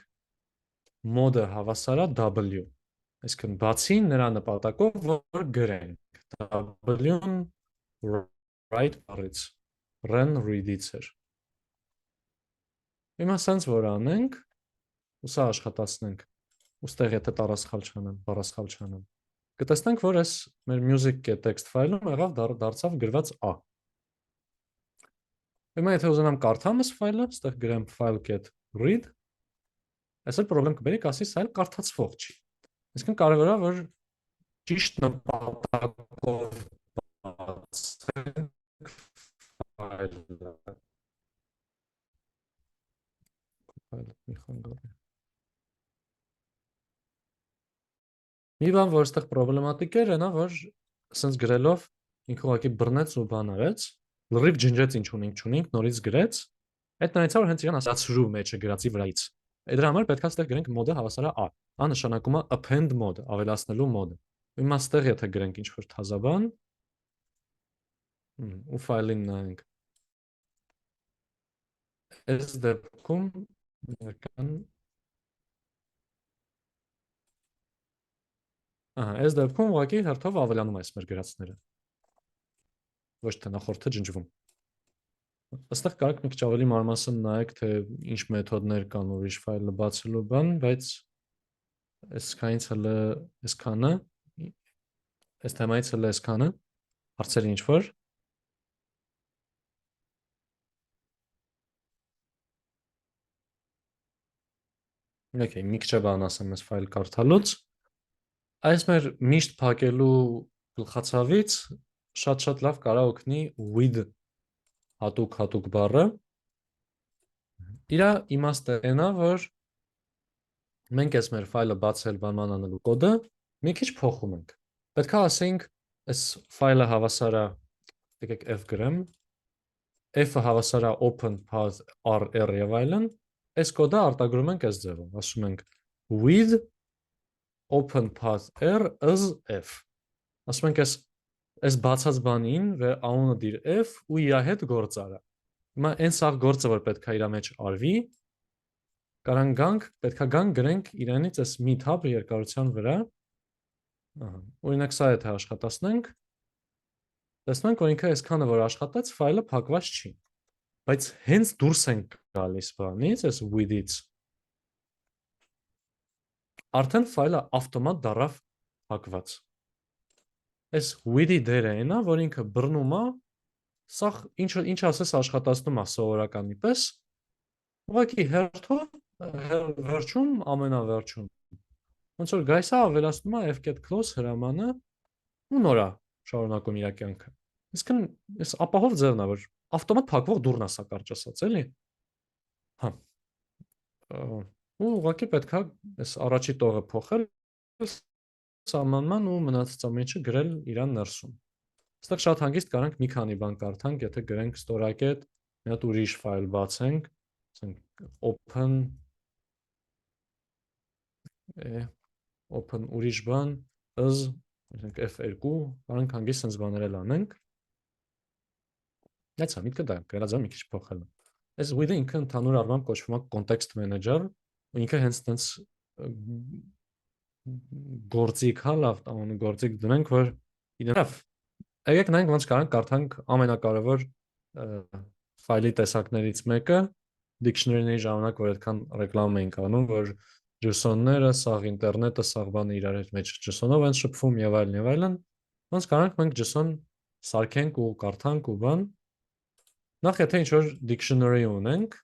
mode-ը հավասար է w։ Այսինքն բացի նրա նպատակով, որ գրենք w-ն write բառից run read-ից էր։ Հիմա սենց որ անենք, ու սա աշխատացնենք, ուստեղ եթե բառասխալ չանեմ, կտեսնենք, որ այս մեր music.txt ֆայլում եղավ դարձավ գրված a։ Հիմա եթե ուզենամ կարդամ այս ֆայլը, ստեղ գրեմ file get read, այս էլ պրոբլեմ կբերի, կասի սա էլ կարդացվող չի։ Այսինքն կարևոր է, որ ճիշտ նպատակով բացենք ֆայլը։ Մի բան, որ այստեղ պրոբլեմատիկ էր, այնա, որ սենց գրելով ինքը ուղղակի բռնեց ու բան արեց, լրիվ ջնջեց ինչ ունենք, նորից գրեց, այդ նայեցա, որ հենց իրան ասացրու մեջը գրածի վրայից։ Դրա համար պետք է այստեղ գրենք mode-ը հավասար է a։ A նշանակում է append mode, ավելացնելու mode։ Հիմա այստեղ եթե գրենք ինչ-որ թազաբան, ու ֆայլին նայենք։ Այս դեպքում ներկան Ահա, այս դեպքում ուղղակի հերթով ավելանում այս մեր գրածները։ Ոչ թե նախորդը ջնջվում։ Այստեղ կարող մի քիչ ավելի մանրամասն նայեք, թե ինչ մեթոդներ կան ուրիշ ֆայլը բացելու բան, բայց այսքանից հələ այսքանը, այս թեմայից հələ այսքանը, հարցեր ինչ որ։ Okay, մի քիչ բան ասեմ այս ֆայլ կարդալուց։ Այս մեր միշտ փակելու գլխացավից շատ լավ կարող օգնի with հատուկ բառը։ Իրա իմաստը այնա, որ մենք այս մեր ֆայլը բացել բանման անելու կոդը մի քիչ փոխում ենք։ Պետք է ասենք, այս ֆայլը հավասար է, եկեք f գրեմ, f-ը հավասար է open path rr եւ այլն, այս կոդը արտագրում ենք այս ձևով, ասում ենք with open path r is f։ Ասում ենք այս բացած բանին վեր անունը դիր f ու իր հետ գործ արա։ Հիմա այն սաղ գործը, որ պետք է իր մեջ արվի, կարան գանք, պետք է գանք գրենք իրանից այս մի թափ երկարության վրա։ Օրինակ սա եթե աշխատացնենք, տեսնենք, որ ինքը այսքանը որ աշխատեց, ֆայլը փակված չի։ Բայց հենց դուրս ենք գալիս բանից, այս with-ից, արդեն ֆայլը ավտոմատ դառավ փակված։ Այս with-ի դերը այնա, որ ինքը բռնում է, սա ինչ ասես աշխատացնում է սովորականի պես, ուղղակի հերթով վերջում ամենավերջում։ Ոնց որ գայս է ավելացնում է f-get close հրամանը ու նորա շարունակում իր կյանքը։ Իսկ այս ապահով ձևն է, որ ավտոմատ փակվող դուռն է սա կարճ ասած, էլի։ Հա։ Ու ուղղակի պետք է այս առաջի տողը փոխել սահմանման ու մնացած ամենը գրել իրան ներսում։ Այստեղ շատ հանգիստ կարանք մի քանի բան կարդանք, եթե գրենք ստորակետ, մի հատ ուրիշ ֆայլ բացենք, ասենք open ուրիշ բան is, ասենք f2, կարանք հանգիստ sense բաներ անենք։ Այցա միտքը դա գրածը մի քիչ փոխել։ Այս with-ը ինքը ընդհանուր առմամբ կոչվում է context manager, ու ինքը հենց տենց գործիք հա լավ տանը գործիք դնենք, որ իրավ եկեք նայենք ոնց կարանք կարդանք ամենակարևոր ֆայլի տեսակներից մեկը dictionary-ների ժամանակ, որ այդքան ռեկլամ էինք անում, որ JSON-ները, սաղ ինտերնետը, սաղ բանը իրար հետ մեջ JSON-ով են շփվում եւ այլն, ոնց կարանք մենք JSON սարքենք ու կարդանք ու բան։ Նախ եթե ինչ-որ dictionary ունենք,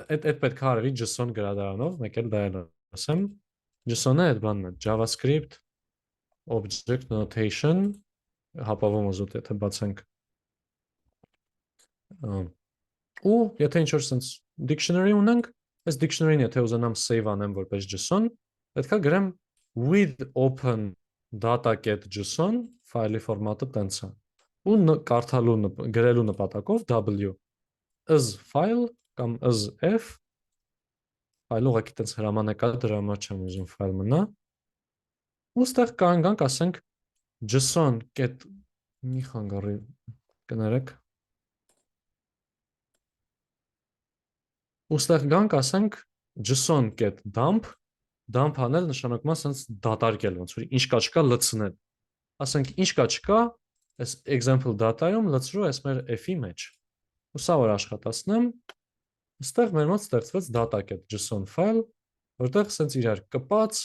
այդ պետք է արվի JSON գրադարանով, մեկ էլ դա էլ ասեմ, JSON-ը այդ բանն է, JavaScript Object Notation, հապավում ուզուտ եթե բացենք, ու եթե ինչ-որ սենց dictionary ունենք, այս dictionary-ն եթե ուզենամ save անեմ որպես JSON, պետք է գրեմ with open data.json ֆայլի ֆորմատը տենց է, ու կարդալու գրելու նպատակով w is file կամ is f ֆայլը ուղղակի տենց հրաման է կա, դրա համար չեմ ուզում ֆայլ մնա, ու ստեղ կանգանք ասենք json get մի խանգարի կներեք, ու ստեղ գանք ասենք json get dump, dump անել նշանակում է սենց դատարկել, ոնց որ ինչ կա չկա լցնել, ասենք ինչ կա չկա, այս example data-ում լցրու այս մեր f-ի մեջ, ու սա որ աշխատացնեմ, այստեղ մեր մոտ ստեղծվեց data.json ֆայլ, որտեղ սենց իրար կպած,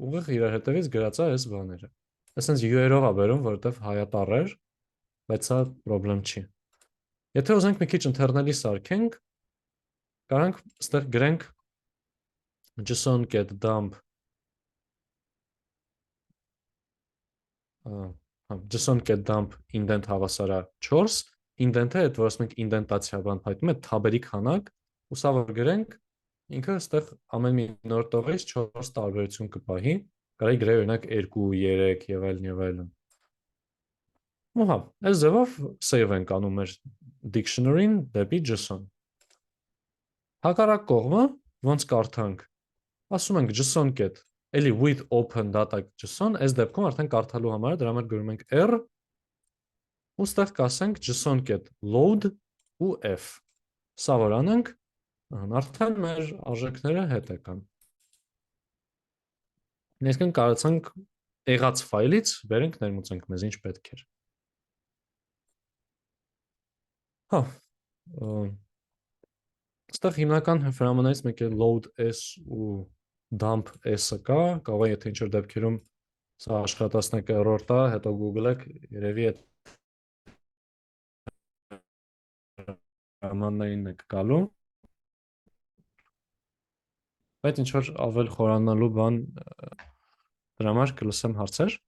ուղիղ իրար հետևից գրած է այս բաները, սենց UI-երով է բերում, որտեղ հայատառ էր, բայց սա պրոբլեմ չի։ Եթե ուզենք մի քիչ ընթերնելի սարքենք, կարանք ստեղ գրենք json get dump json get dump indent հավասարա 4, indent-ը այդ որ ասում ենք ինդենտացիա բան հայտնում է թաբերի քանակ, ու սա որ գրենք, ինքը ստեղ ամեն մի նոր տողից 4 տարբերություն կպահի, կարելի գրել օրինակ 2, 3 եւ այլն։ Ու հա, այս ձևով save ենք անում մեր dictionary-ն դեպի JSON։ Հակառակ կողմը, ոնց կարդանք, ասում ենք json get, էլի with open data.json, այս դեպքում արդեն կարդալու համար դրա համար գրում ենք r, ու ստեղ կասենք json get load ու f։ Սա որ անենք, արդեն մեր արժեքները հետ եկան։ Այսինքն կարողացանք եղած ֆայլից բերենք ներմուծենք մեզ ինչ պետք էր։ Հա, այստեղ հիմնական հրամաններից մեկը load s ու dump s-ը կա, կարող է եթե ինչ-որ դեպքերում սա աշխատացնեք error տա, հետո Google-եք, երևի այդ հրամաններին եք գալու, բայց ինչ-որ ավել խորանալու բան դրա համար կլսեմ հարցեր։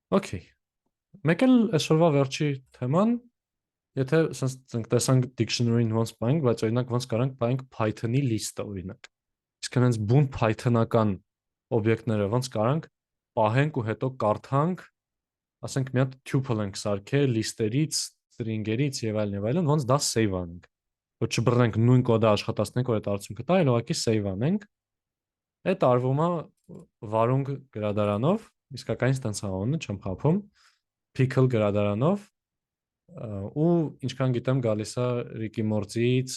Okay, մեկ էլ այսօրվա վերջի թեման, եթե ասենք տեսանք dictionary-ին ոնց պահենք, բայց օրինակ ոնց կարանք պահենք Python-ի list-ը օրինակ։ Իսկ հենց բուն Python-ական օբյեկտները ոնց կարանք պահենք ու հետո կարդանք, ասենք մի հատ tuple ենք սարքել list-երից, string-երից եւ այլն, ոնց դա save անենք։ Որ չբռնենք նույն կոդը աշխատացնենք, որ այդ արդյունքը տա, այլ ուղղակի save անենք։ Այդ արվում է վարունգ գրադարանով, իսկականից տենց անունը չեմ խափում, pickle գրադարանով ու ինչքան գիտեմ գալիս է Ricky Morty-ից,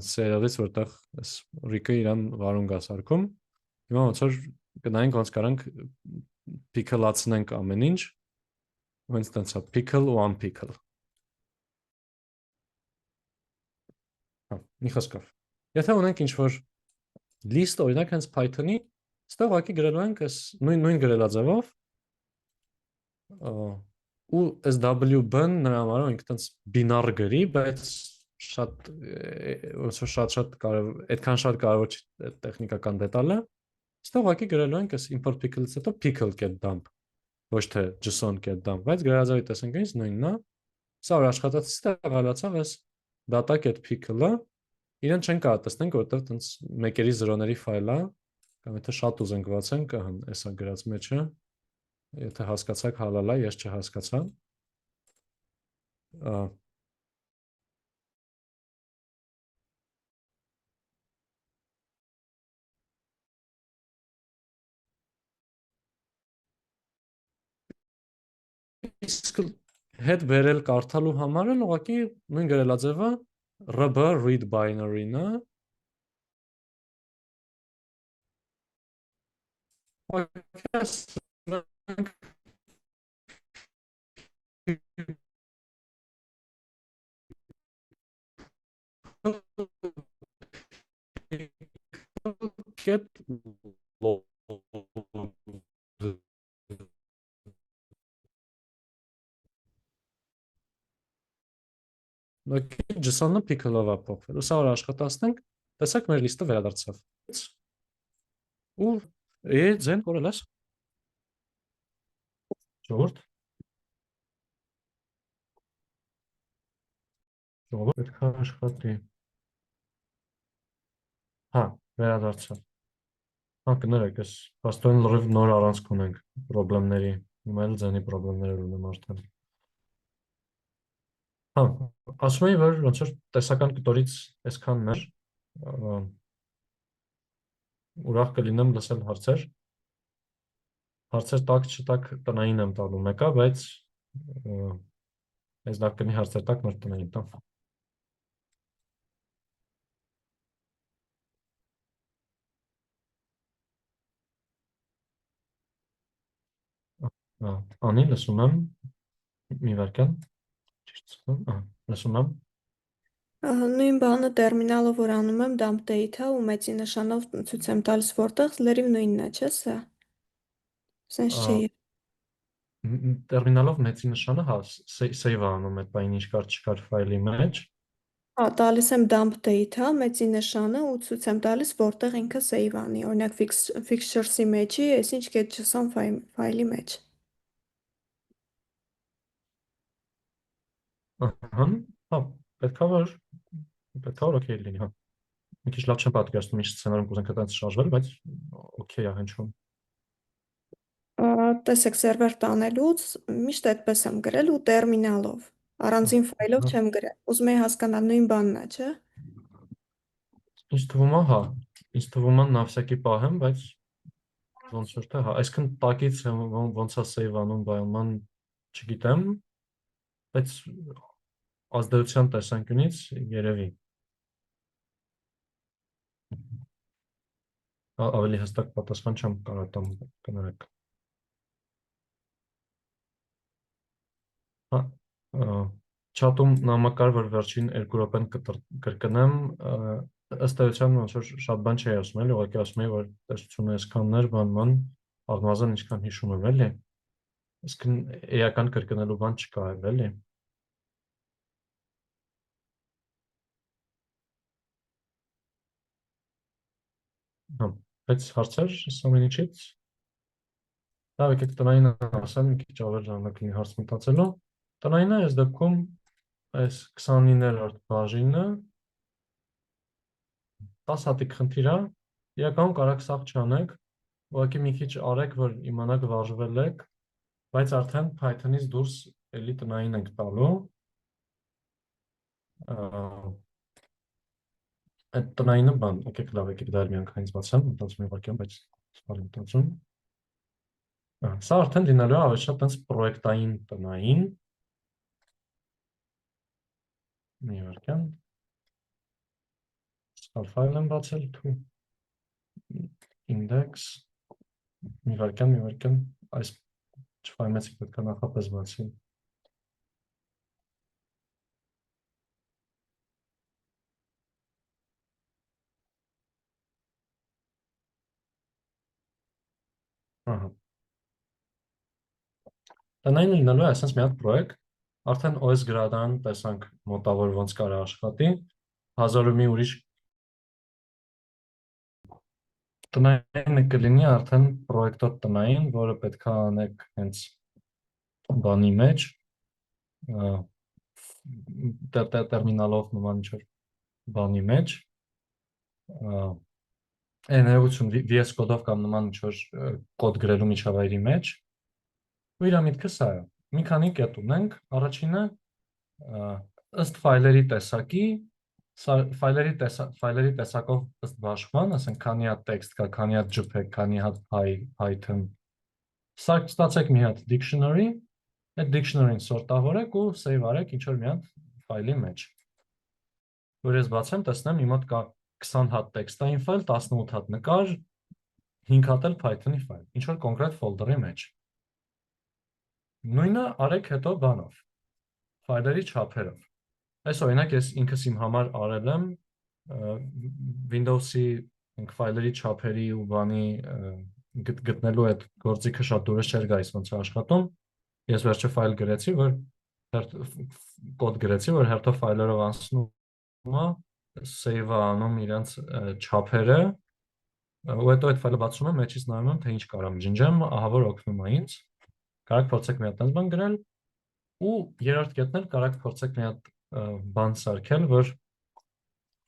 սերիալից, որտեղ այս Rick-ը իրան վարունգ է սարքում։ Հիմա ոնց որ գնայինք ոնց կարանք pickle-ացնենք ամեն ինչ, ոնց տենց է pickle ու unpickle։ Հա, մի խոսքով։ Եթե ունենք ինչ-որ list օրինակ հենց Python-ի, ստեղ ուղղակի գրելու ենք այս նույն գրելաձևով ու SWB-ն նրա համար ինքը տենց բինար գրի, բայց շատ ոնց որ շատ կարևոր, այդքան շատ կարևոր չի տեխնիկական դետալը։ Ստեղ ուղղակի գրելու ենք այս import pickle-ից հետո pickle.dump, ոչ թե json.dump, բայց գրելաձևի տեսանք ինձ նույնն է։ Սա որ աշխատած ստեղ գալացավ այս data.pickle-ը, իրեն չեն կարող տեսնենք, որովհետև տենց մեկերի զրոների ֆայլ է, կամ եթե շատ ուզենք բացենք, ահա, էսա գրած մեջը, եթե հասկացաք հալալա, ես չհասկացա։ Իսկ հետ բերել կարդալու համար էլ ուղղակի նույն գրելաձևը rb read binary-ն է։ Get JSON-ը pickle-ով է փոխվել։ Սա որ աշխատացնենք, տեսակ մեր լիստը վերադարձավ։ Ու ձեն կորել ես։ Ժողովուրդ։ Ժողովուրդ պետք է աշխատի։ Հա, վերադարձավ։ Հա, կներեք, ես փաստորեն լրիվ նոր առանցք ունենք խնդիրների, հիմա էլ ձենի խնդիրներ ունեմ արդեն։ Հա, ասում էի, որ ոնց որ տեսական կտորից այսքանն էր, ուրախ կլինեմ լսել հարցեր։ Հարցեր տակ չտակ տնային եմ տալու մեկը, բայց այս լավ կնի հարցեր տակ մեր տնային տամ։ Անի, լսում եմ, մի վարքան, ճիշտ սկում, լսում եմ։ Նույն բանը տերմինալով որ անում եմ dump data ու մեծի նշանով ցույց եմ տալիս որտեղ, լրիվ նույնն է, չէ՞ սա։ Սենց չի։ Տերմինալով մեծի նշանը, հա, save անում այդ բանը ինչ կար չկար ֆայլի մեջ։ Հա, տալիս եմ dump data, մեծի նշանը ու ցույց եմ տալիս որտեղ ինքը save անի, օրինակ fixtures-ի մեջի, այսինչ get.json ֆայլի մեջ։ Ահա, հա, պետքա որ օքեյ լինի, հա։ Մի քիչ լավ չեմ պատկերացնում ինչ սցենարում կուզենք այդպես շարժվել, բայց օքեյ է հնչում։ Տեսեք սերվեր տանելուց միշտ այդպես եմ գրել ու տերմինալով, առանձին ֆայլով չեմ գրել։ Ուզում եի հասկանալ նույն բանն է, չէ՞։ Ինձ թվում է, հա, ինձ թվում է նավսակի պահեմ, բայց ոնց որ թե, հա, այսքան տակից ոնց է save անում բայման չգիտեմ, բայց ազդեցության տեսանկյունից երևի։ Ավելի հստակ պատասխան չեմ կարող տամ կներեք։ Հա, չաթում նամակար, որ վերջին 2 րոպեն կրկնեմ, ըստ էության ոնց որ շատ բան չի ասում, էլի, ուղղակի ասում եմ, որ տեսությունը այսքաններ, բանման, առնվազն ինչքան հիշում եմ, էլի։ Իսկ էական կրկնելու բան չկա, էլի։ Հա, բայց հարցեր ամենիչից։ Լավ, եկեք տնային ասեմ, մի քիչ ավելի ժամանակ լինի հարց մտածելու։ Տնայինը այս դեպքում այս 29-րդ բաժինը 10 հատիկ խնդիր է, իրականում կարաք սաղ չանեք, ուղղակի մի քիչ արեք, որ իմանաք վարժվել եք, բայց արդեն Python-ից դուրս էլի տնային ենք տալու։ Այդ տնայինը բան, եկեք լավ, եկեք դա էլ միանգամից բացեմ, մտածում եմ վարքյան, բայց սպարի մտածում։ Սա արդեն լինելու է ավելի շատ տենց պրոյեկտային տնային։ Մի վարքյան։ Սպար ֆայլ եմ բացել, թու index, մի վարքյան, այս չվայմեցիք պետք է նախապես բացի։ Ահա։ Տնային լինելու է այսպես մի հատ պրոյեկտ, արդեն OS գրադարան տեսանք մոտավոր ոնց կարա աշխատի, հազար ու մի ուրիշ տնայինը կլինի արդեն պրոյեկտոր տնային, որը պետք է անեք հենց բանի մեջ, տերմինալով նման ինչ-որ բանի մեջ, ներողություն VS կոդով կամ նման ինչ-որ կոդ գրելու միջավայրի մեջ, ու իր միտքը սա է։ Մի քանի կետ ունենք, առաջինը ըստ ֆայլերի տեսակի, ֆայլերի տեսակով ըստ բաշխման, ասենք քանի հատ տեքստ կա, քանի հատ JPEG, քանի հատ Python, ստացեք մի հատ dictionary, այդ dictionary-ն սորտավորեք ու save արեք ինչ-որ մի հատ ֆայլի մեջ։ Որ ես բացեմ, տեսնեմ իմ մոտ կա 20 հատ տեքստային ֆայլ, 18 հատ նկար, 5 հատ էլ Python-ի ֆայլ, ինչ-որ կոնկրետ ֆոլդերի մեջ։ Նույնը արեք հետո բանով, ֆայլերի չափերով։ Այս օրինակ ես ինքս իմ համար արել եմ Windows-ի ֆայլերի չափերի ու բանի գտնելու այդ գործիքը շատ դուրս չէր գայս ոնց է աշխատում։ Ես վերջը ֆայլ գրեցի, որ կոդ գրեցի, որ հերթով ֆայլերով անցնում է, save-ը անում իրենց չափերը, ու հետո այդ ֆայլը բացում եմ, մեջից նայում եմ, թե ինչ կարամ ջնջեմ, ահա որ օգնում է ինձ։ Կարաք փորձեք մի հատ տենց բան գրել, ու երրորդ կետն էլ կարաք փորձեք մի հատ բան սարքել, որ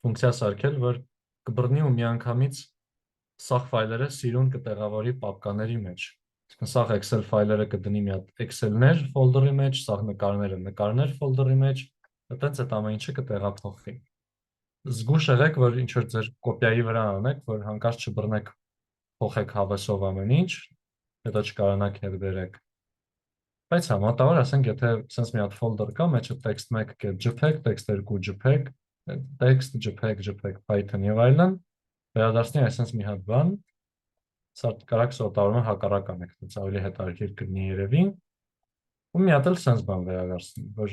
ֆունկցիա սարքել, որ կբռնի ու միանգամից սաղ ֆայլերը սիրուն կտեղավորի պապկաների մեջ։ Սաղ Excel ֆայլերը կդնի մի հատ Excel-ներ ֆոլդերի մեջ, սաղ նկարները նկարներ ֆոլդերի մեջ, այդտենց այդ ամեն ինչը կտեղափոխվի։ Զգուշ եղեք, որ ինչ որ ձեր կոպիայի վրա անեք, որ հանկարծ չբռնեք փոխեք հավեսով ամեն ինչ, հետո չկարանաք հետ բերեք։ Բայց հա, մոտավոր ասենք, եթե sense մի հատ folder կա, մեջը text 1 JPEG, text 2 JPEG, text JPEG, Python եւ այլն, վերադարձնի այսպես մի հատ բան, սա կարաք սորտավորումը հակառակ անեք, դից ավելի հետաքրքիր կլինի երևի, ու մի հատ էլ sense բան վերադարձնի, որ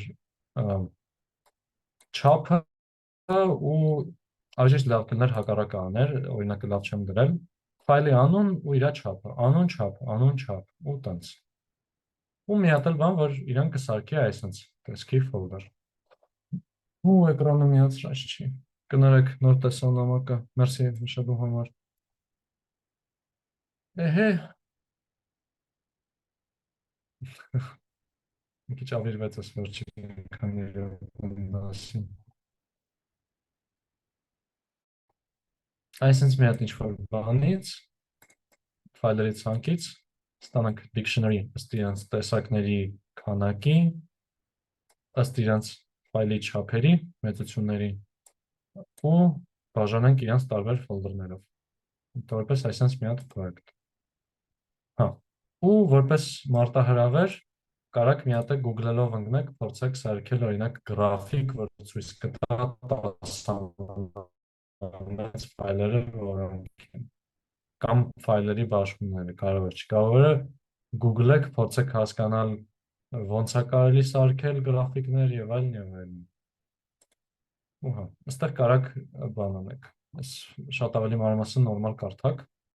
չափը ու այժմ լավ կներ հակառակը աներ, օրինակը լավ չեմ գրել, ֆայլի անուն ու իր չափը, անուն չափ, ու տենց։ Ու մի հատ էլ բան, որ իրան կսարքի այսպես, տեսքի folder։ Ու էկրանը միացրած չի։ Կներեք նոր տեսան նամակը, մերսի նշելու համար։ Էհե։ Մի քիչ ավիրվեց այս վերջին քանի դասին։ Այսինքն մի հատ ինչ-որ բանից, ֆայլերի ցանկից, ստանանք dictionary ըստ իրենց տեսակների քանակի, ըստ իրենց ֆայլի չափերի, մեծությունների, ու բաժանենք իրենց տարբեր ֆոլդերներով։ Որպես այսպես մի հատ պրոյեկտ։ Հա, ու որպես մարտահրավեր, կարաք մի հատ Google-ով ընկնեք, փորձեք սարքել օրինակ գրաֆիկ, որ ցույց կտա 10 ֆայլերը որոնք են։ կամ ֆայլերի բաշխումները, կարող է, չկարավոր է Google-եք, փորձեք հասկանալ ոնց է կարելի սարքել գրաֆիկներ եւ այլն եւ այլն։ Ուհա, այստեղ կարաք բան անեք։ Այս շատ ավելի մանրամասն նորմալ կարդաք։